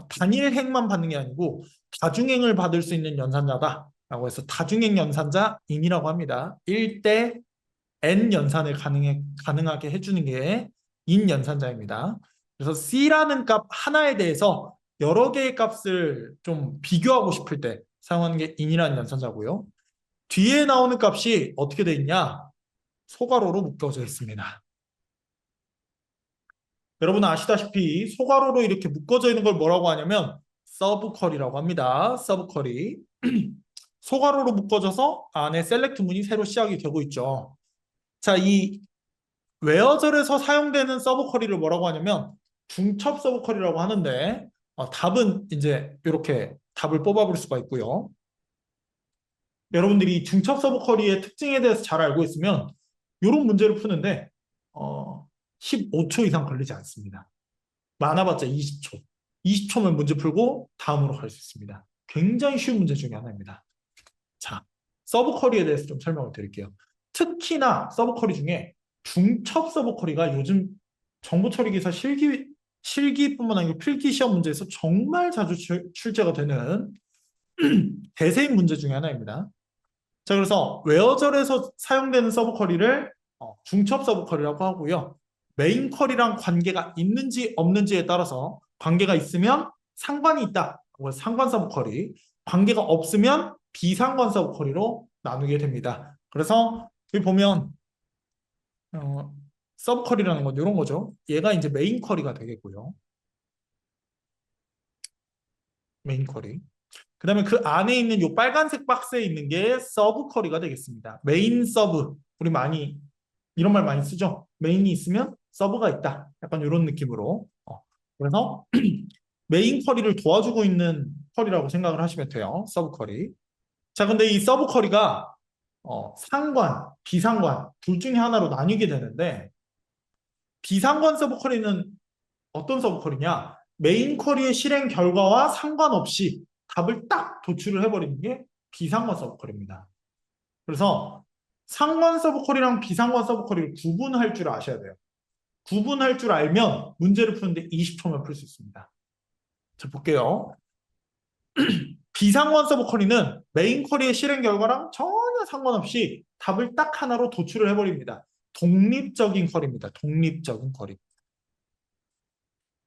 단일 행만 받는 게 아니고 다중행을 받을 수 있는 연산자다라고 해서 다중행 연산자인이라고 합니다. 1대 n 연산을 가능하게 해주는 게 인 연산자입니다. 그래서 C라는 값 하나에 대해서 여러 개의 값을 좀 비교하고 싶을 때 사용하는 게 in이라는 연산자고요. 뒤에 나오는 값이 어떻게 돼 있냐? 소괄호로 묶여져 있습니다. 여러분 아시다시피 소괄호로 이렇게 묶어져 있는 걸 뭐라고 하냐면 서브 쿼리라고 합니다. 서브 쿼리. 소괄호로 묶어져서 안에 셀렉트 문이 새로 시작이 되고 있죠. 자, 이 웨어절에서 사용되는 서브 쿼리를 뭐라고 하냐면 중첩 서브 쿼리라고 하는데 답은 이제 이렇게 답을 뽑아볼 수가 있고요. 여러분들이 중첩 서브 쿼리의 특징에 대해서 잘 알고 있으면 이런 문제를 푸는데 15초 이상 걸리지 않습니다. 많아봤자 20초. 20초면 문제 풀고 다음으로 갈 수 있습니다. 굉장히 쉬운 문제 중에 하나입니다. 자, 서브 쿼리에 대해서 좀 설명을 드릴게요. 특히나 서브 쿼리 중에 중첩 서브 쿼리가 요즘 정보 처리 기사 실기뿐만 아니고 필기 시험 문제에서 정말 자주 출제가 되는 대세인 문제 중에 하나입니다. 자, 그래서 웨어절에서 사용되는 서브 쿼리를 중첩 서브 쿼리라고 하고요. 메인 쿼리랑 관계가 있는지 없는지에 따라서 관계가 있으면 상관이 있다. 상관 서브 쿼리. 관계가 없으면 비상관 서브 쿼리로 나누게 됩니다. 그래서 여기 보면 어, 서브 쿼리라는 건 이런 거죠. 얘가 이제 메인 쿼리가 되겠고요. 메인 쿼리. 그다음에 그 안에 있는 이 빨간색 박스에 있는 게 서브 쿼리가 되겠습니다. 메인 서브. 우리 많이 이런 말 많이 쓰죠. 메인이 있으면 서브가 있다. 약간 이런 느낌으로. 그래서 메인 쿼리를 도와주고 있는 쿼리라고 생각을 하시면 돼요. 서브 쿼리. 자, 근데 이 서브 쿼리가 상관, 비상관 둘 중에 하나로 나뉘게 되는데 비상관 서브 쿼리는 어떤 서브 쿼리냐? 메인 쿼리의 실행 결과와 상관없이 답을 딱 도출을 해버리는 게 비상관 서브 쿼리입니다. 그래서 상관 서브 쿼리랑 비상관 서브 쿼리를 구분할 줄 아셔야 돼요. 구분할 줄 알면 문제를 푸는데 20초면 풀 수 있습니다. 자, 볼게요. 비상관 서브 쿼리는 메인 쿼리의 실행 결과랑 전혀 상관없이 답을 딱 하나로 도출을 해버립니다. 독립적인 쿼리입니다. 독립적인 쿼리.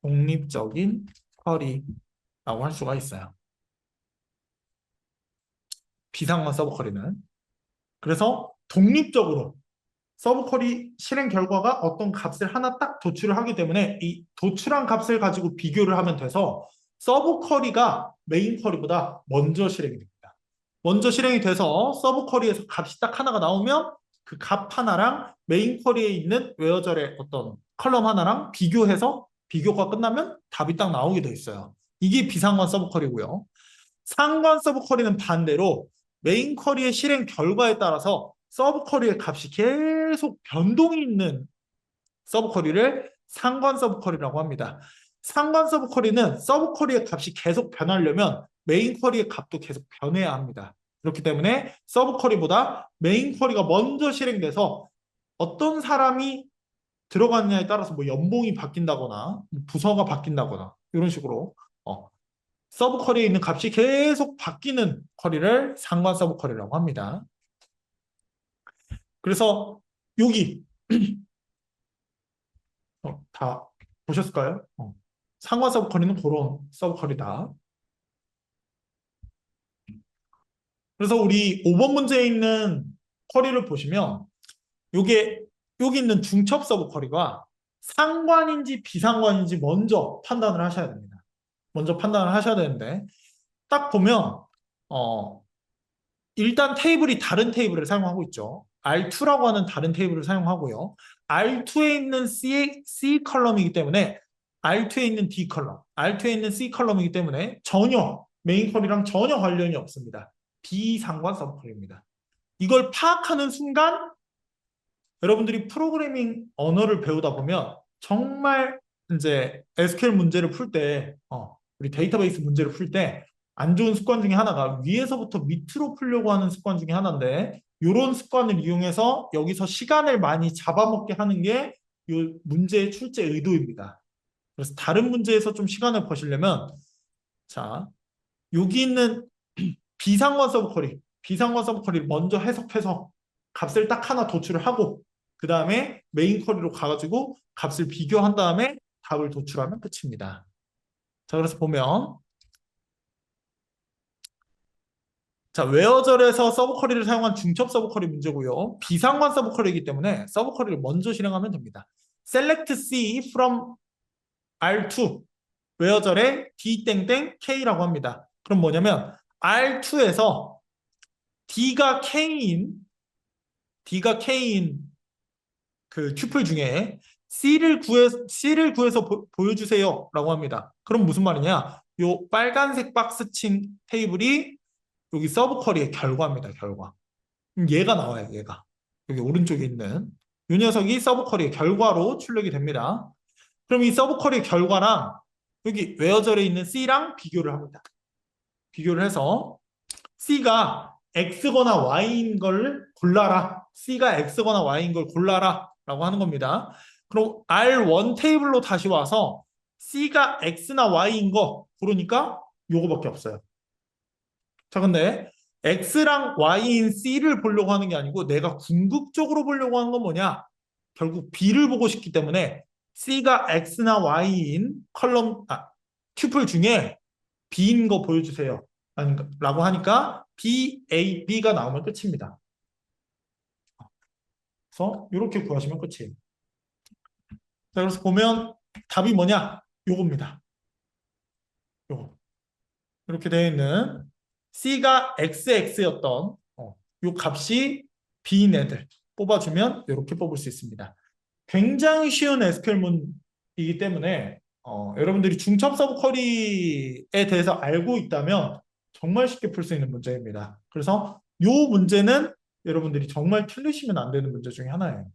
독립적인 쿼리라고 할 수가 있어요. 비상관 서브 쿼리는. 그래서 독립적으로 서브 쿼리 실행 결과가 어떤 값을 하나 딱 도출을 하기 때문에 이 도출한 값을 가지고 비교를 하면 돼서 서브 쿼리가 메인 쿼리보다 먼저 실행이 됩니다. 먼저 실행이 돼서 서브 쿼리에서 값이 딱 하나가 나오면 그 값 하나랑 메인 쿼리에 있는 웨어절의 어떤 컬럼 하나랑 비교해서 비교가 끝나면 답이 딱 나오게 돼 있어요. 이게 비상관 서브 쿼리고요. 상관 서브 쿼리는 반대로 메인 쿼리의 실행 결과에 따라서 서브 쿼리의 값이 계속 변동이 있는 서브 쿼리를 상관 서브 쿼리라고 합니다. 상관 서브 쿼리는 서브 쿼리의 값이 계속 변하려면 메인 쿼리의 값도 계속 변해야 합니다. 그렇기 때문에 서브 쿼리보다 메인 쿼리가 먼저 실행돼서 어떤 사람이 들어갔냐에 따라서 뭐 연봉이 바뀐다거나 부서가 바뀐다거나 이런 식으로 서브 쿼리에 있는 값이 계속 바뀌는 쿼리를 상관 서브 쿼리라고 합니다. 그래서 여기 다 보셨을까요? 상관 서브 쿼리는 그런 서브 쿼리다. 그래서 우리 5번 문제에 있는 쿼리를 보시면 요게 여기 있는 중첩 서브 쿼리가 상관인지 비상관인지 먼저 판단을 하셔야 됩니다. 먼저 판단을 하셔야 되는데 딱 보면 어 일단 테이블이 다른 테이블을 사용하고 있죠. R2라고 하는 다른 테이블을 사용하고요. R2에 있는 C 컬럼이기 때문에 R2에 있는 D 컬럼, R2에 있는 C 컬럼이기 때문에 전혀 메인 쿼리랑 전혀 관련이 없습니다. 비상관 서브 쿼리입니다. 이걸 파악하는 순간 여러분들이 프로그래밍 언어를 배우다 보면 정말 이제 SQL 문제를 풀 때, 우리 데이터베이스 문제를 풀 때 안 좋은 습관 중에 하나가 위에서부터 밑으로 풀려고 하는 습관 중에 하나인데 이런 습관을 이용해서 여기서 시간을 많이 잡아먹게 하는 게 이 문제의 출제 의도입니다. 그래서 다른 문제에서 좀 시간을 버시려면 자, 여기 있는 비상관 서브 쿼리, 비상관 서브 쿼리를 먼저 해석해서 값을 딱 하나 도출을 하고 그 다음에 메인 쿼리로 가가지고 값을 비교한 다음에 답을 도출하면 끝입니다. 자, 그래서 보면 자, 웨어절에서 서브 쿼리를 사용한 중첩 서브 쿼리 문제고요. 비상관 서브 쿼리이기 때문에 서브 쿼리를 먼저 실행하면 됩니다. Select C from R2 웨어절의 D K라고 합니다. 그럼 뭐냐면 R2에서 D가 K인 그 튜플 중에 C를 구해서 보여주세요라고 합니다. 그럼 무슨 말이냐? 요 빨간색 박스 친 테이블이 여기 서브 쿼리의 결과입니다. 결과. 얘가 나와요. 얘가. 여기 오른쪽에 있는 이 녀석이 서브 쿼리의 결과로 출력이 됩니다. 그럼 이 서브 쿼리의 결과랑 여기 웨어절에 있는 C랑 비교를 합니다. 비교를 해서 C가 X거나 Y인 걸 골라라. C가 X거나 Y인 걸 골라라. 라고 하는 겁니다. 그럼 R1 테이블로 다시 와서 C가 X나 Y인 거 고르니까 요거밖에 없어요. 자, 근데 X랑 Y인 C를 보려고 하는 게 아니고 내가 궁극적으로 보려고 하는 건 뭐냐? 결국 B를 보고 싶기 때문에 C가 X나 Y인 튜플 중에 B인 거 보여주세요. 라고 하니까 B, A, B가 나오면 끝입니다. 그래서 이렇게 구하시면 끝이에요. 자, 그래서 보면 답이 뭐냐? 요겁니다. 요거. 이렇게 되어 있는 C가 XX였던 요 값이 B인 애들 뽑아주면 이렇게 뽑을 수 있습니다. 굉장히 쉬운 SQL문이기 때문에 여러분들이 중첩 서브 쿼리에 대해서 알고 있다면 정말 쉽게 풀 수 있는 문제입니다. 그래서 이 문제는 여러분들이 정말 틀리시면 안 되는 문제 중에 하나예요.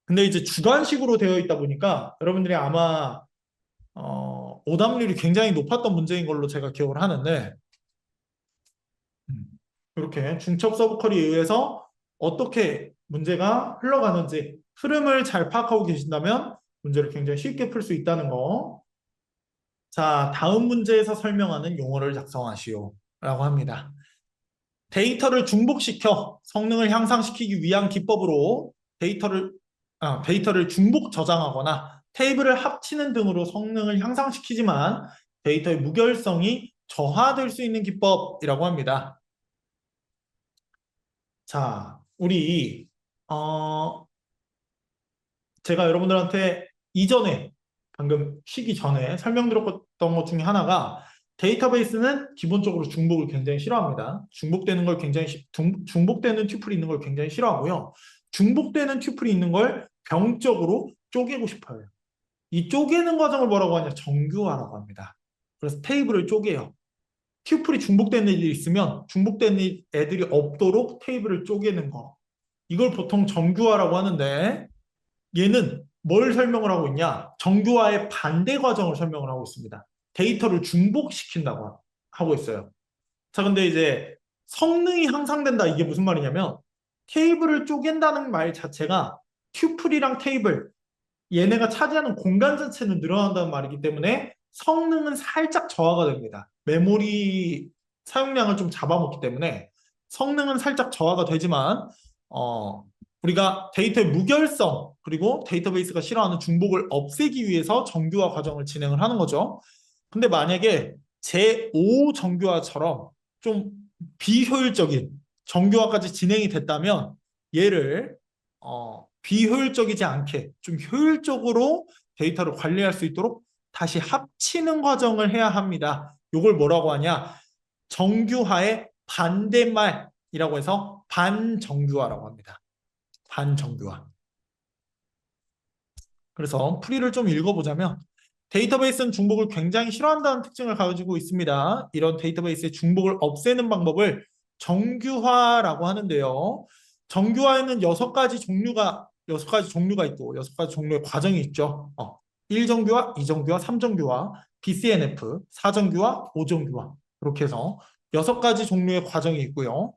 근데 이제 주관식으로 되어 있다 보니까 여러분들이 아마 오답률이 굉장히 높았던 문제인 걸로 제가 기억을 하는데 이렇게 중첩 서브 쿼리에 의해서 어떻게 문제가 흘러가는지 흐름을 잘 파악하고 계신다면 문제를 굉장히 쉽게 풀 수 있다는 거. 자, 다음 문제에서 설명하는 용어를 작성하시오 라고 합니다. 데이터를 중복시켜 성능을 향상시키기 위한 기법으로 데이터를 중복 저장하거나 테이블을 합치는 등으로 성능을 향상시키지만 데이터의 무결성이 저하될 수 있는 기법이라고 합니다. 자, 우리 제가 여러분들한테 이전에 방금 쉬기 전에 설명드렸던 것 중에 하나가 데이터베이스는 기본적으로 중복을 굉장히 싫어합니다. 중복되는 튜플이 있는 걸 굉장히 싫어하고요. 중복되는 튜플이 있는 걸 병적으로 쪼개고 싶어요. 이 쪼개는 과정을 뭐라고 하냐? 정규화라고 합니다. 그래서 테이블을 쪼개요. 튜플이 중복되는 일이 있으면 중복되는 애들이 없도록 테이블을 쪼개는 거. 이걸 보통 정규화라고 하는데 얘는 뭘 설명을 하고 있냐? 정규화의 반대 과정을 설명을 하고 있습니다. 데이터를 중복시킨다고 하고 있어요. 자, 근데 이제 성능이 향상된다 이게 무슨 말이냐면 테이블을 쪼갠다는 말 자체가 튜플이랑 테이블 얘네가 차지하는 공간 자체는 늘어난다는 말이기 때문에 성능은 살짝 저하가 됩니다. 메모리 사용량을 좀 잡아먹기 때문에 성능은 살짝 저하가 되지만 우리가 데이터의 무결성 그리고 데이터베이스가 싫어하는 중복을 없애기 위해서 정규화 과정을 진행을 하는 거죠. 근데 만약에 제5 정교화처럼 좀 비효율적인 정교화까지 진행이 됐다면 얘를 비효율적이지 않게 좀 효율적으로 데이터를 관리할 수 있도록 다시 합치는 과정을 해야 합니다. 이걸 뭐라고 하냐? 정교화의 반대말이라고 해서 반정교화라고 합니다. 반정교화. 그래서 풀이를 좀 읽어보자면 데이터베이스는 중복을 굉장히 싫어한다는 특징을 가지고 있습니다. 이런 데이터베이스의 중복을 없애는 방법을 정규화라고 하는데요. 정규화에는 여섯 가지 종류가 있고 여섯 가지 종류의 과정이 있죠. 1정규화, 2정규화, 3정규화, BCNF, 4정규화, 5정규화 이렇게 해서 여섯 가지 종류의 과정이 있고요.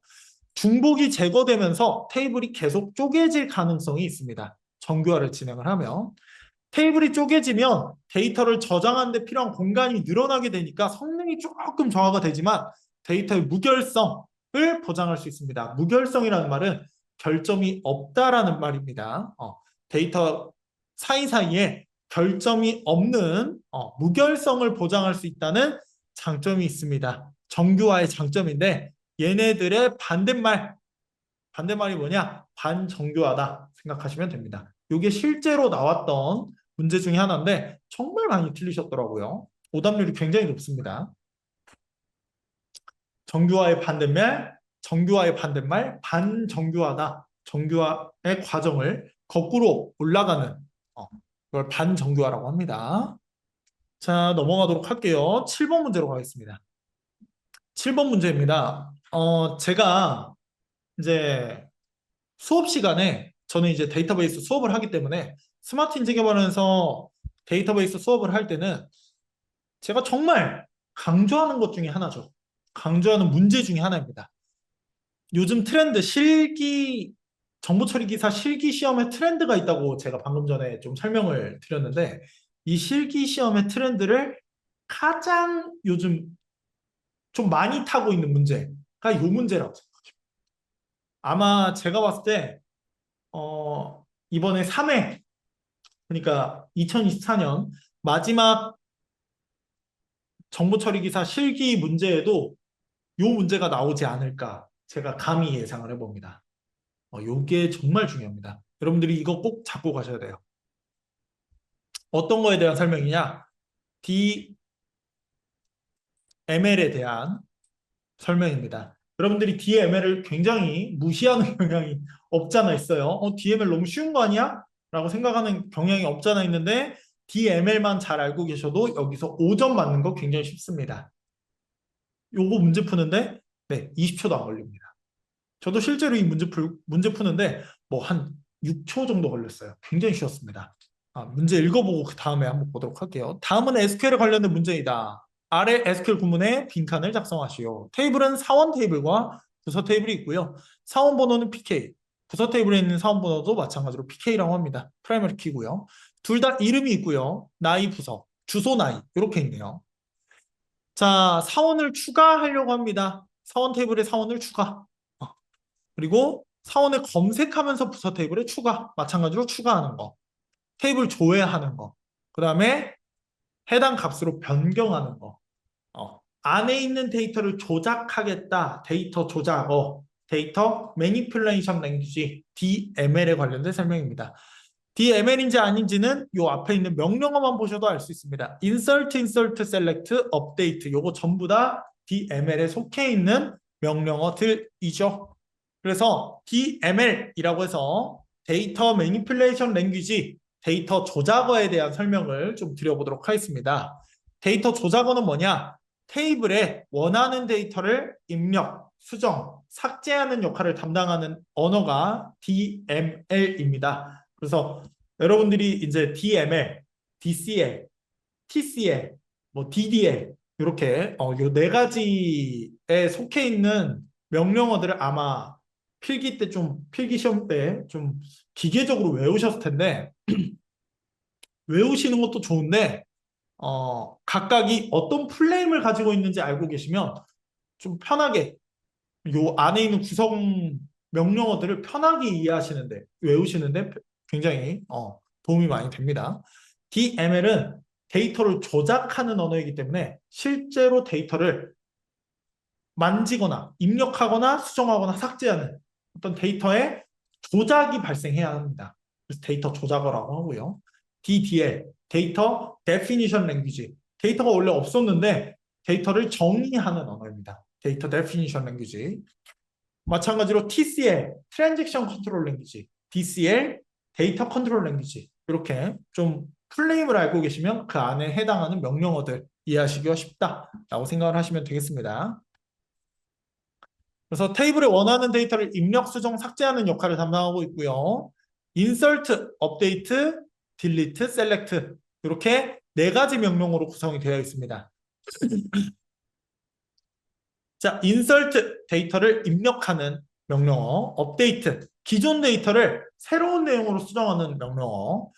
중복이 제거되면서 테이블이 계속 쪼개질 가능성이 있습니다. 정규화를 진행을 하면 테이블이 쪼개지면 데이터를 저장하는 데 필요한 공간이 늘어나게 되니까 성능이 조금 저하가 되지만 데이터의 무결성을 보장할 수 있습니다. 무결성이라는 말은 결점이 없다라는 말입니다. 데이터 사이사이에 결점이 없는 무결성을 보장할 수 있다는 장점이 있습니다. 정규화의 장점인데 얘네들의 반대말이 뭐냐? 반정교하다 생각하시면 됩니다. 이게 실제로 나왔던 문제 중에 하나인데 정말 많이 틀리셨더라고요. 오답률이 굉장히 높습니다. 정교화의 반대말, 반정교하다. 정교화의 과정을 거꾸로 올라가는 그걸 반정교화라고 합니다. 자, 넘어가도록 할게요. 7번 문제로 가겠습니다. 7번 문제입니다. 제가 이제 수업 시간에 저는 이제 데이터베이스 수업을 하기 때문에 스마트 인지 개발에서 데이터베이스 수업을 할 때는 제가 정말 강조하는 것 중에 하나죠. 강조하는 문제 중에 하나입니다. 요즘 트렌드 정보 처리 기사 실기 시험의 트렌드가 있다고 제가 방금 전에 좀 설명을 드렸는데 이 실기 시험의 트렌드를 가장 요즘 좀 많이 타고 있는 문제가 이 문제라고 생각합니다. 아마 제가 봤을 때 이번에 3회, 그러니까 2024년 마지막 정보 처리 기사 실기 문제에도 이 문제가 나오지 않을까 제가 감히 예상을 해봅니다. 이게 정말 중요합니다. 여러분들이 이거 꼭 잡고 가셔야 돼요. 어떤 거에 대한 설명이냐? DML에 대한 설명입니다. 여러분들이 DML을 굉장히 무시하는 경향이 없잖아 있어요. DML 너무 쉬운 거 아니야? 라고 생각하는 경향이 없잖아 있는데 DML만 잘 알고 계셔도 여기서 5점 맞는 거 굉장히 쉽습니다. 요거 문제 푸는데 20초도 안 걸립니다. 저도 실제로 이 문제 푸는데 뭐 한 6초 정도 걸렸어요. 굉장히 쉬웠습니다. 문제 읽어보고 그 다음에 한번 보도록 할게요. 다음은 SQL에 관련된 문제이다. 아래 SQL 구문에 빈칸을 작성하시오. 테이블은 사원 테이블과 부서 테이블이 있고요. 사원 번호는 PK, 부서 테이블에 있는 사원 번호도 마찬가지로 PK라고 합니다. 프라이머리 키고요. 둘 다 이름이 있고요. 나이 부서, 주소 나이 이렇게 있네요. 자, 사원을 추가하려고 합니다. 사원 테이블에 사원을 추가. 그리고 사원을 검색하면서 부서 테이블에 추가. 마찬가지로 추가하는 거. 테이블 조회하는 거. 그 다음에 해당 값으로 변경하는 거. 안에 있는 데이터를 조작하겠다. 데이터 조작어. 데이터 매니플레이션 랭귀지 DML에 관련된 설명입니다. DML인지 아닌지는 이 앞에 있는 명령어만 보셔도 알 수 있습니다. insert, select, update 요거 전부 다 DML에 속해 있는 명령어들이죠. 그래서 DML이라고 해서 데이터 매니플레이션 랭귀지 데이터 조작어에 대한 설명을 좀 드려보도록 하겠습니다. 데이터 조작어는 뭐냐? 테이블에 원하는 데이터를 입력, 수정, 삭제하는 역할을 담당하는 언어가 DML입니다. 그래서 여러분들이 이제 DML, DCL, TCL, 뭐 DDL 이렇게 요 네 가지에 속해 있는 명령어들을 아마 필기 시험 때 좀 기계적으로 외우셨을 텐데 외우시는 것도 좋은데 각각이 어떤 플레임을 가지고 있는지 알고 계시면 좀 편하게 요 안에 있는 구성 명령어들을 편하게 이해하시는데 외우시는데 굉장히 도움이 많이 됩니다. DML은 데이터를 조작하는 언어이기 때문에 실제로 데이터를 만지거나 입력하거나 수정하거나 삭제하는 어떤 데이터의 조작이 발생해야 합니다. 그래서 데이터 조작어라고 하고요. DDL, 데이터 데피니션 랭귀지. 데이터가 원래 없었는데 데이터를 정의하는 언어입니다. 데이터 데피니션 랭귀지. 마찬가지로 TCL, 트랜잭션 컨트롤 랭귀지. DCL, 데이터 컨트롤 랭귀지. 이렇게 좀 풀네임을 알고 계시면 그 안에 해당하는 명령어들 이해하시기가 쉽다라고 생각을 하시면 되겠습니다. 그래서 테이블에 원하는 데이터를 입력, 수정, 삭제하는 역할을 담당하고 있고요. insert, update, delete, select 이렇게 네 가지 명령어로 구성이 되어 있습니다. 자, insert 데이터를 입력하는 명령어, update 기존 데이터를 새로운 내용으로 수정하는 명령어,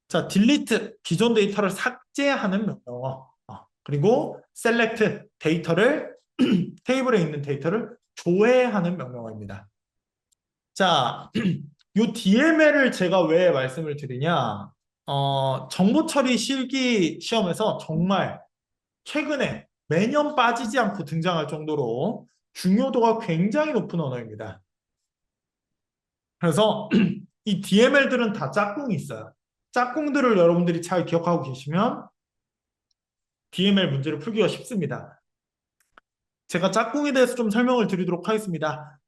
자, delete 기존 데이터를 삭제하는 명령어, 그리고 select 데이터를 테이블에 있는 데이터를 조회하는 명령어입니다. 자, 이 DML을 제가 왜 말씀을 드리냐? 정보 처리 실기 시험에서 정말 최근에 매년 빠지지 않고 등장할 정도로 중요도가 굉장히 높은 언어입니다. 그래서 이 DML들은 다 짝꿍이 있어요. 짝꿍들을 여러분들이 잘 기억하고 계시면 DML 문제를 풀기가 쉽습니다. 제가 짝꿍에 대해서 좀 설명을 드리도록 하겠습니다.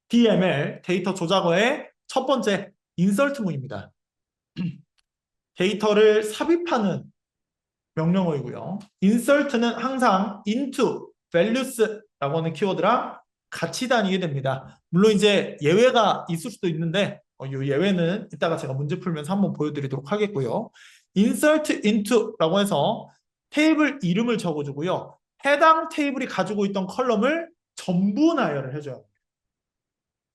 DML, 데이터 조작어의 첫 번째 인설트문입니다. 데이터를 삽입하는 명령어이고요. insert는 항상 into, values라고 하는 키워드랑 같이 다니게 됩니다. 물론 이제 예외가 있을 수도 있는데 이 예외는 이따가 제가 문제 풀면서 한번 보여드리도록 하겠고요. insert into라고 해서 테이블 이름을 적어주고요. 해당 테이블이 가지고 있던 컬럼을 전부 나열을 해줘요.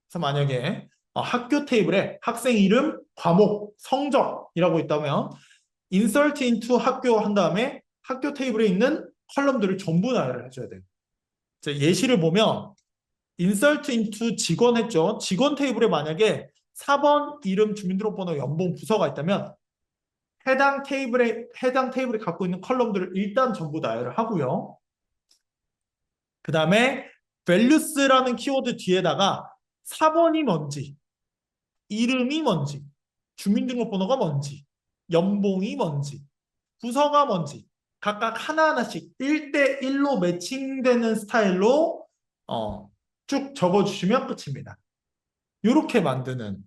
그래서 만약에 학교 테이블에 학생 이름, 과목, 성적이라고 있다면 insert into 학교 한 다음에 학교 테이블에 있는 컬럼들을 전부 나열을 해줘야 돼요. 예시를 보면 insert into 직원 했죠. 직원 테이블에 만약에 4번 이름, 주민등록번호, 연봉, 부서가 있다면 해당 테이블이 갖고 있는 컬럼들을 일단 전부 나열을 하고요. 그 다음에 values라는 키워드 뒤에다가 4번이 뭔지, 이름이 뭔지, 주민등록번호가 뭔지, 연봉이 뭔지, 부서가 뭔지 각각 하나하나씩 1대1로 매칭되는 스타일로 쭉 적어주시면 끝입니다. 이렇게 만드는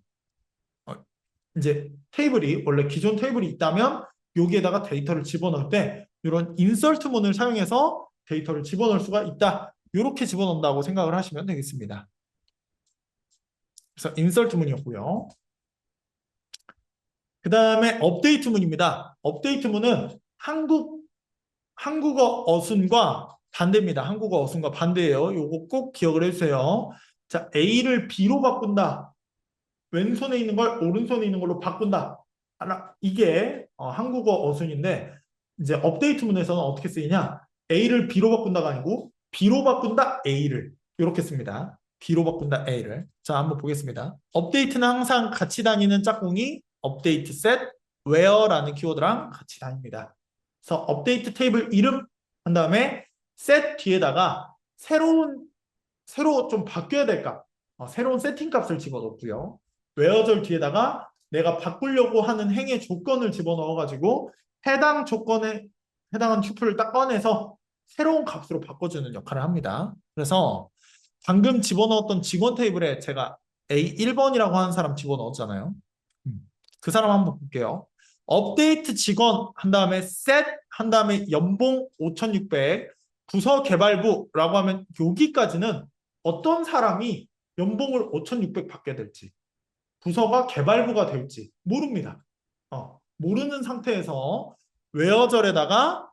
이제 테이블이 원래 기존 테이블이 있다면 여기에다가 데이터를 집어넣을 때 이런 인설트문을 사용해서 데이터를 집어넣을 수가 있다. 이렇게 집어넣는다고 생각을 하시면 되겠습니다. 그래서 인설트문이었고요. 그 다음에 업데이트문입니다. 업데이트문은 한국어 어순과 반대입니다. 한국어 어순과 반대예요. 요거 꼭 기억을 해주세요. 자, A를 B로 바꾼다. 왼손에 있는 걸 오른손에 있는 걸로 바꾼다. 이게 한국어 어순인데 이제 업데이트문에서는 어떻게 쓰이냐? A를 B로 바꾼다가 아니고 B로 바꾼다 A를 이렇게 씁니다. B로 바꾼다 A를. 자, 한번 보겠습니다. 업데이트는 항상 같이 다니는 짝꿍이 업데이트 셋, where라는 키워드랑 같이 다닙니다. 그래서 업데이트 테이블 이름 한 다음에 셋 뒤에다가 새로 좀 바뀌어야 될 값, 새로운 세팅 값을 집어넣고요. where절 뒤에다가 내가 바꾸려고 하는 행의 조건을 집어넣어가지고 해당 조건에 해당한 튜플을 딱 꺼내서 새로운 값으로 바꿔주는 역할을 합니다. 그래서 방금 집어넣었던 직원 테이블에 제가 A1번이라고 하는 사람 집어넣었잖아요. 그 사람 한번 볼게요. 업데이트 직원 한 다음에 셋 한 다음에 연봉 5,600 부서 개발부라고 하면 여기까지는 어떤 사람이 연봉을 5,600 받게 될지 부서가 개발부가 될지 모릅니다. 모르는 상태에서 웨어절에다가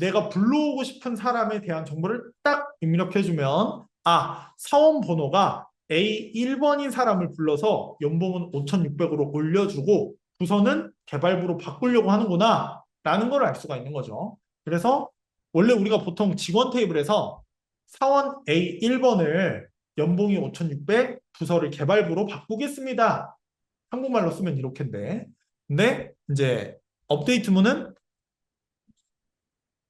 내가 불러오고 싶은 사람에 대한 정보를 딱 입력해주면 사원 번호가 A1번인 사람을 불러서 연봉은 5,600으로 올려주고 부서는 개발부로 바꾸려고 하는구나 라는 걸 알 수가 있는 거죠. 그래서 원래 우리가 보통 직원 테이블에서 사원 A1번을 연봉이 5,600, 부서를 개발부로 바꾸겠습니다. 한국말로 쓰면 이렇게인데 근데 이제 업데이트문은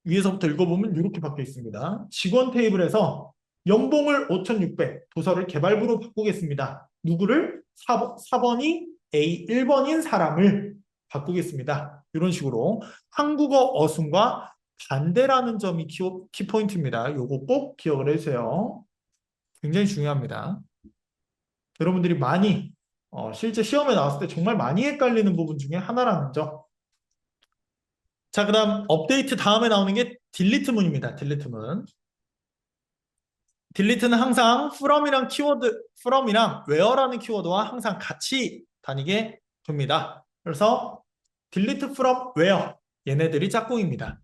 위에서부터 읽어보면 이렇게 바뀌어 있습니다. 직원 테이블에서 연봉을 5,600, 도서를 개발부로 바꾸겠습니다. 누구를? 4번이 A 1번인 사람을 바꾸겠습니다. 이런 식으로 한국어 어순과 반대라는 점이 키포인트입니다. 요거 꼭 기억을 해주세요. 굉장히 중요합니다. 여러분들이 많이 실제 시험에 나왔을 때 정말 많이 헷갈리는 부분 중에 하나라는 점. 자, 그 다음 업데이트 다음에 나오는 게 딜리트문입니다. 딜리트문. 딜리트는 항상 from이랑 키워드, from이랑 where라는 키워드와 항상 같이 다니게 됩니다. 그래서 delete from where 얘네들이 짝꿍입니다.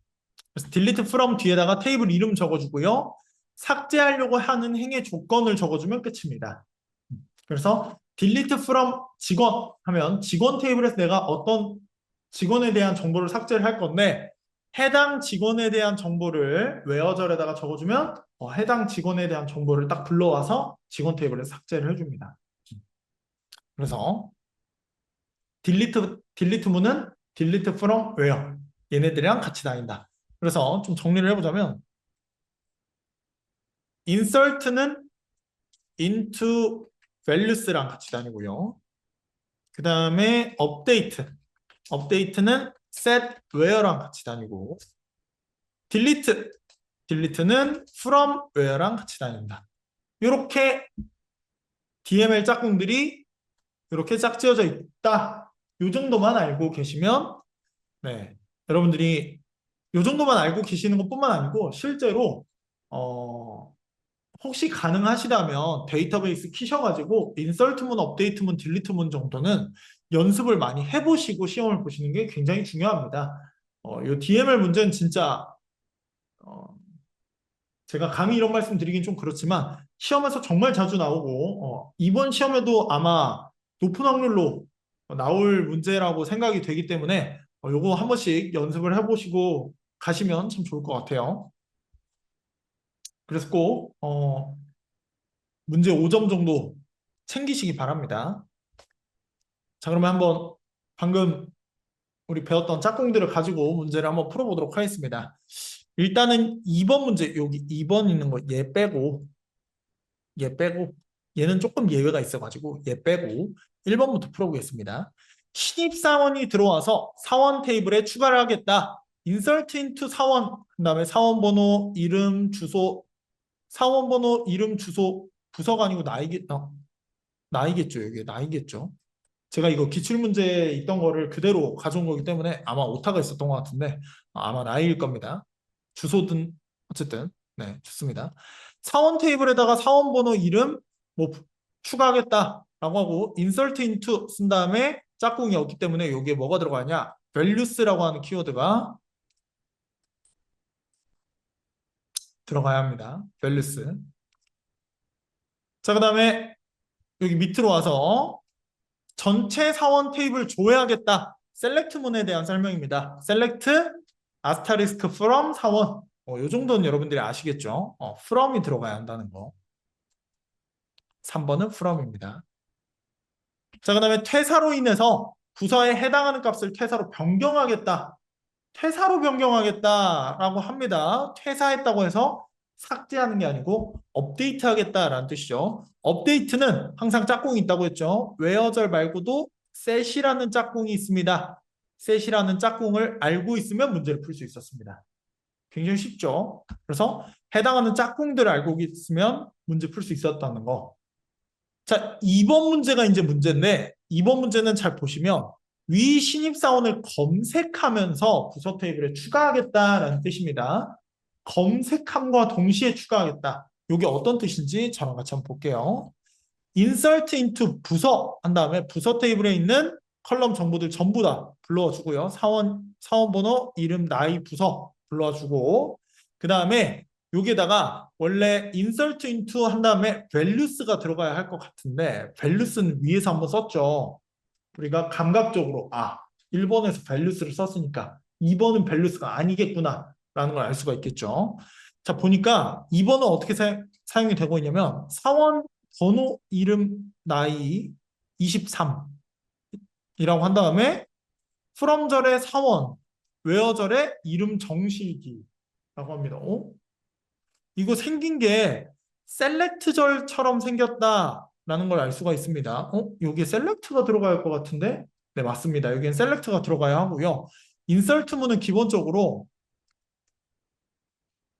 그래서 delete from 뒤에다가 테이블 이름 적어주고요. 삭제하려고 하는 행의 조건을 적어주면 끝입니다. 그래서 delete from 직원 하면 직원 테이블에서 내가 어떤 직원에 대한 정보를 삭제를 할 건데 해당 직원에 대한 정보를 where절에다가 적어주면 해당 직원에 대한 정보를 딱 불러와서 직원 테이블에 삭제를 해줍니다. 그래서 딜리트문은 delete from where 얘네들이랑 같이 다닌다. 그래서 좀 정리를 해보자면 insert는 into values랑 같이 다니고요. 그 다음에 update는 set where랑 같이 다니고 delete는 from where랑 같이 다닌다. 이렇게 DML 짝꿍들이 이렇게 짝지어져 있다. 이 정도만 알고 계시면 네, 여러분들이 이 정도만 알고 계시는 것뿐만 아니고 실제로 혹시 가능하시다면 데이터베이스 키셔가지고 인설트문, 업데이트문, 딜리트문 정도는 연습을 많이 해보시고 시험을 보시는 게 굉장히 중요합니다. 이 DML 문제는 진짜 제가 감히 이런 말씀 드리긴 좀 그렇지만 시험에서 정말 자주 나오고 이번 시험에도 아마 높은 확률로 나올 문제라고 생각이 되기 때문에 요거 한 번씩 연습을 해보시고 가시면 참 좋을 것 같아요. 그래서 꼭 문제 5점 정도 챙기시기 바랍니다. 자, 그러면 한번 방금 우리 배웠던 짝꿍들을 가지고 문제를 한번 풀어보도록 하겠습니다. 일단은 2번 문제, 여기 2번 있는 거 얘 빼고 얘는 조금 예외가 있어가지고 얘 빼고 1번부터 풀어보겠습니다. 신입사원이 들어와서 사원 테이블에 추가를 하겠다. insert into 사원, 그 다음에 사원 번호, 이름, 주소, 사원 번호, 이름, 주소, 부서가 아니고 나이겠죠. 여기 나이겠죠. 제가 이거 기출문제에 있던 거를 그대로 가져온 거기 때문에 아마 오타가 있었던 것 같은데 아마 나이일 겁니다. 주소든 어쨌든 네 좋습니다. 사원 테이블에다가 사원 번호 이름 뭐 추가하겠다라고 하고 insert into 쓴 다음에 짝꿍이 없기 때문에 여기에 뭐가 들어가냐 values라고 하는 키워드가 들어가야 합니다. values. 자, 그 다음에 여기 밑으로 와서 전체 사원 테이블 조회하겠다. 셀렉트문에 대한 설명입니다. 셀렉트 아스타리스크 from 사원. 이 정도는 여러분들이 아시겠죠? from이 들어가야 한다는 거. 3번은 from입니다. 자, 그 다음에 퇴사로 인해서 부서에 해당하는 값을 퇴사로 변경하겠다. 퇴사로 변경하겠다라고 합니다. 퇴사했다고 해서 삭제하는 게 아니고 업데이트하겠다라는 뜻이죠. 업데이트는 항상 짝꿍이 있다고 했죠. where절 말고도 set이라는 짝꿍이 있습니다. set이라는 짝꿍을 알고 있으면 문제를 풀 수 있었습니다. 굉장히 쉽죠. 그래서 해당하는 짝꿍들을 알고 있으면 문제 풀 수 있었다는 거. 자, 2번 문제가 이제 문제인데 2번 문제는 잘 보시면 위 신입사원을 검색하면서 부서 테이블에 추가하겠다라는 뜻입니다. 검색함과 동시에 추가하겠다. 이게 어떤 뜻인지 저랑 같이 한번 볼게요. insert into 부서 한 다음에 부서 테이블에 있는 컬럼 정보들 전부 다 불러와 주고요. 사원 번호, 이름, 나이, 부서 불러와 주고 그 다음에 여기에다가 원래 insert into 한 다음에 values가 들어가야 할 것 같은데 values는 위에서 한번 썼죠. 우리가 감각적으로 1번에서 values를 썼으니까 2번은 values가 아니겠구나 라는 걸 알 수가 있겠죠. 자, 보니까 2번은 어떻게 사용이 되고 있냐면 사원 번호, 이름, 나이 23 이라고 한 다음에 from절의 사원, where절의 이름 정식이라고 합니다. 이거 생긴 게 select절처럼 생겼다라는 걸 알 수가 있습니다. 여기에 select가 들어갈 것 같은데? 네, 맞습니다. 여기엔 select가 들어가야 하고요. insert문은 기본적으로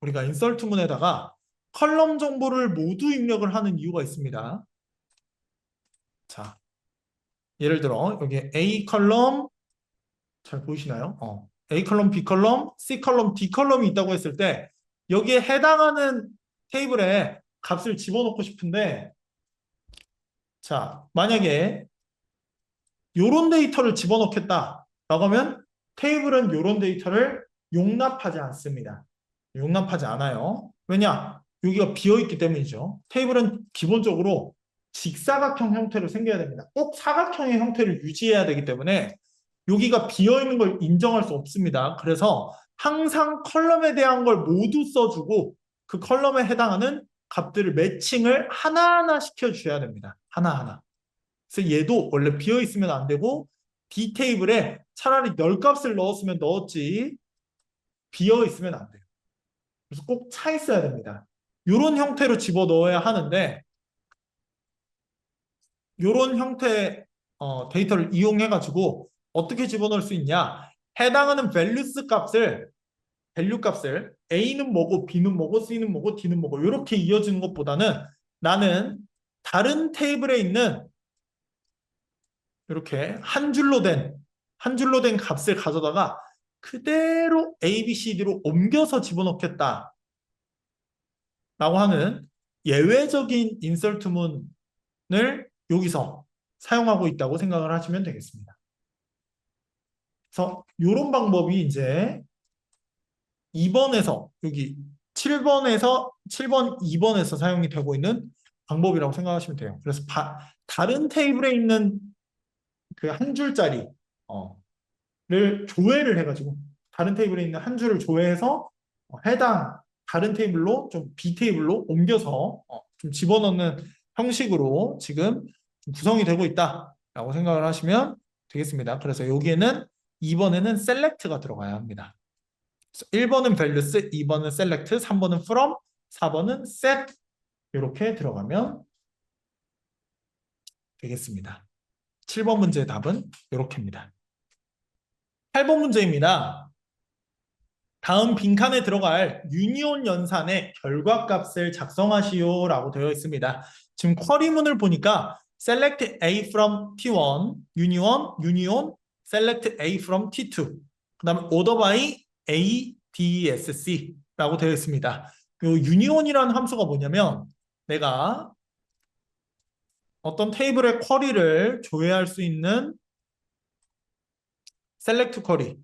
우리가 인설트문에다가 컬럼 정보를 모두 입력을 하는 이유가 있습니다. 자, 예를 들어 여기 A 컬럼 잘 보이시나요? A 컬럼, B 컬럼, C 컬럼, D 컬럼이 있다고 했을 때 여기에 해당하는 테이블에 값을 집어넣고 싶은데 자, 만약에 요런 데이터를 집어넣겠다라고 하면 테이블은 요런 데이터를 용납하지 않습니다. 용납하지 않아요. 왜냐? 여기가 비어있기 때문이죠. 테이블은 기본적으로 직사각형 형태로 생겨야 됩니다. 꼭 사각형의 형태를 유지해야 되기 때문에 여기가 비어있는 걸 인정할 수 없습니다. 그래서 항상 컬럼에 대한 걸 모두 써주고 그 컬럼에 해당하는 값들을 매칭을 하나하나 시켜주셔야 됩니다. 하나하나. 그래서 얘도 원래 비어있으면 안 되고 D 테이블에 차라리 열 값을 넣었으면 넣었지 비어있으면 안 돼요. 그래서 꼭 차 있어야 됩니다. 이런 형태로 집어넣어야 하는데 이런 형태의 데이터를 이용해가지고 어떻게 집어넣을 수 있냐? 해당하는 values 값을 value 값을 A는 뭐고 B는 뭐고 C는 뭐고 D는 뭐고 이렇게 이어지는 것보다는 나는 다른 테이블에 있는 이렇게 한 줄로 된 값을 가져다가 그대로 A, B, C, D로 옮겨서 집어넣겠다라고 하는 예외적인 인설트문을 여기서 사용하고 있다고 생각을 하시면 되겠습니다. 그래서 이런 방법이 이제 2번에서 여기 7번 2번에서 사용이 되고 있는 방법이라고 생각하시면 돼요. 그래서 다른 테이블에 있는 그 한 줄짜리 를 조회를 해가지고 다른 테이블에 있는 한 줄을 조회해서 해당 다른 테이블로 좀 B 테이블로 옮겨서 좀 집어넣는 형식으로 지금 구성이 되고 있다라고 생각을 하시면 되겠습니다. 그래서 여기에는 2번에는 select가 들어가야 합니다. 1번은 values, 2번은 select, 3번은 from, 4번은 set 이렇게 들어가면 되겠습니다. 7번 문제의 답은 이렇게입니다. 8번 문제입니다. 다음 빈칸에 들어갈 유니온 연산의 결과값을 작성하시오라고 되어 있습니다. 지금 쿼리문을 보니까 select A from T1, union, select A from T2, 그 다음에 order by A, D, S, C라고 되어 있습니다. 이 union이라는 함수가 뭐냐면 내가 어떤 테이블의 쿼리를 조회할 수 있는 select 쿼리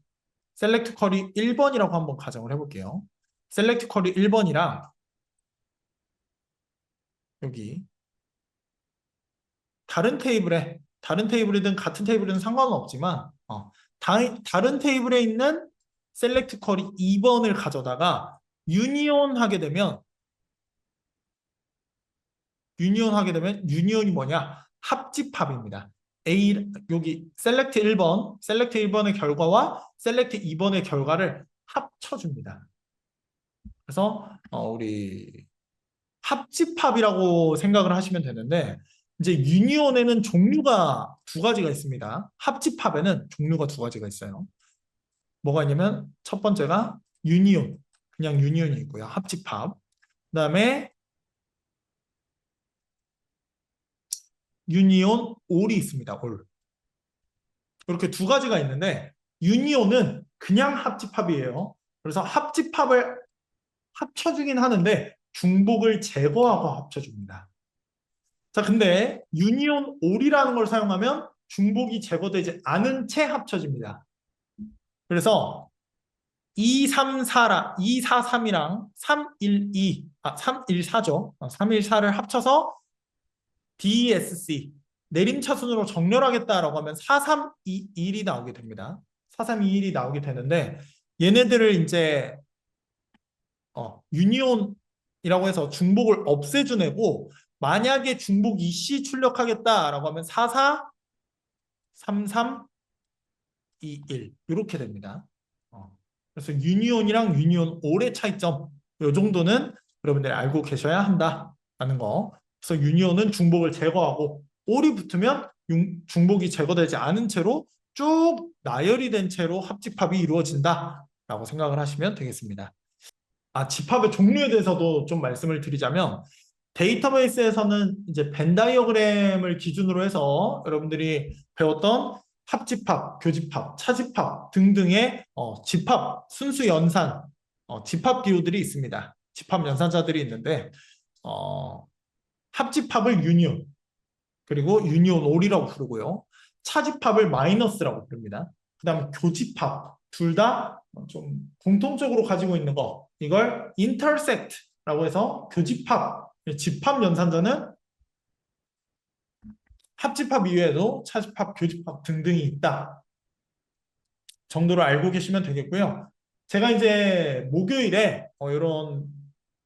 1번이라고 한번 가정을 해볼게요. 셀렉트 쿼리 1번이랑 여기 다른 테이블이든 같은 테이블이든 상관은 없지만 다른 테이블에 있는 셀렉트 쿼리 2번을 가져다가 유니온 하게 되면 유니온이 뭐냐? 합집합입니다. 여기 셀렉트 1번의 결과와 셀렉트 2번의 결과를 합쳐줍니다. 그래서 우리 합집합이라고 생각을 하시면 되는데 이제 유니온에는 종류가 두 가지가 있습니다. 합집합에는 종류가 두 가지가 있어요. 뭐가 있냐면 첫 번째가 유니온, 그냥 유니온이 있고요. 합집합. 그다음에 유니온 올이 있습니다. 올. 이렇게 두 가지가 있는데 유니온은 그냥 합집합이에요. 그래서 합집합을 합쳐주긴 하는데 중복을 제거하고 합쳐줍니다. 자, 근데 유니온 올이라는 걸 사용하면 중복이 제거되지 않은 채 합쳐집니다. 그래서 243이랑 314죠. 314를 합쳐서 DSC 내림차순으로 정렬하겠다라고 하면 4321이 나오게 됩니다. 4321이 나오게 되는데 얘네들을 이제 유니온이라고 해서 중복을 없애주내고 만약에 중복 EC 출력하겠다라고 하면 4433 2, 1 이렇게 됩니다. 그래서 유니온이랑 유니온 올의 차이점 이 정도는 여러분들이 알고 계셔야 한다라는 거. 그래서 유니온은 중복을 제거하고 올이 붙으면 중복이 제거되지 않은 채로 쭉 나열이 된 채로 합집합이 이루어진다라고 생각을 하시면 되겠습니다. 집합의 종류에 대해서도 좀 말씀을 드리자면 데이터베이스에서는 이제 벤 다이어그램을 기준으로 해서 여러분들이 배웠던 합집합, 교집합, 차집합 등등의 집합, 순수 연산, 집합 기호들이 있습니다. 집합 연산자들이 있는데 합집합을 유니온, 그리고 유니온 올이라고 부르고요. 차집합을 마이너스라고 부릅니다. 그 다음에 교집합, 둘 다 좀 공통적으로 가지고 있는 거, 이걸 intersect라고 해서 교집합, 집합 연산자는 합집합 이외에도 차집합, 교집합 등등이 있다 정도로 알고 계시면 되겠고요. 제가 이제 목요일에 이런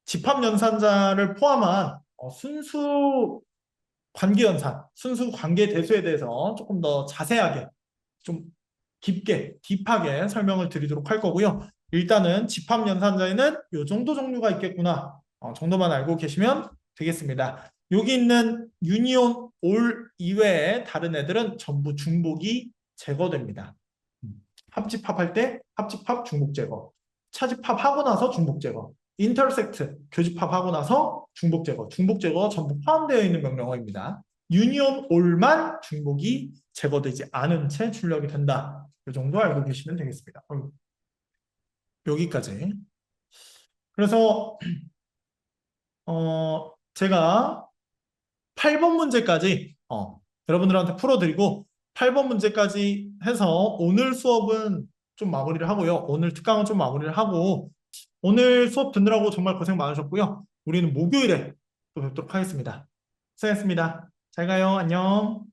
집합 연산자를 포함한 순수 관계연산, 순수 관계대수에 대해서 조금 더 자세하게, 좀 깊게, 딥하게 설명을 드리도록 할 거고요. 일단은 집합연산자에는 이 정도 종류가 있겠구나 정도만 알고 계시면 되겠습니다. 여기 있는 유니온 올 이외에 다른 애들은 전부 중복이 제거됩니다. 합집합할 때 합집합 중복 제거, 차집합하고 나서 중복 제거, 인터섹트 교집합하고 나서 중복 제거, 중복 제거 전부 포함되어 있는 명령어입니다. 유니온 올만 중복이 제거되지 않은 채 출력이 된다. 이 정도 알고 계시면 되겠습니다. 여기까지. 그래서 제가 8번 문제까지 여러분들한테 풀어드리고 8번 문제까지 해서 오늘 수업은 좀 마무리를 하고요. 오늘 특강은 좀 마무리를 하고 오늘 수업 듣느라고 정말 고생 많으셨고요. 우리는 목요일에 또 뵙도록 하겠습니다. 수고하셨습니다. 잘 가요. 안녕.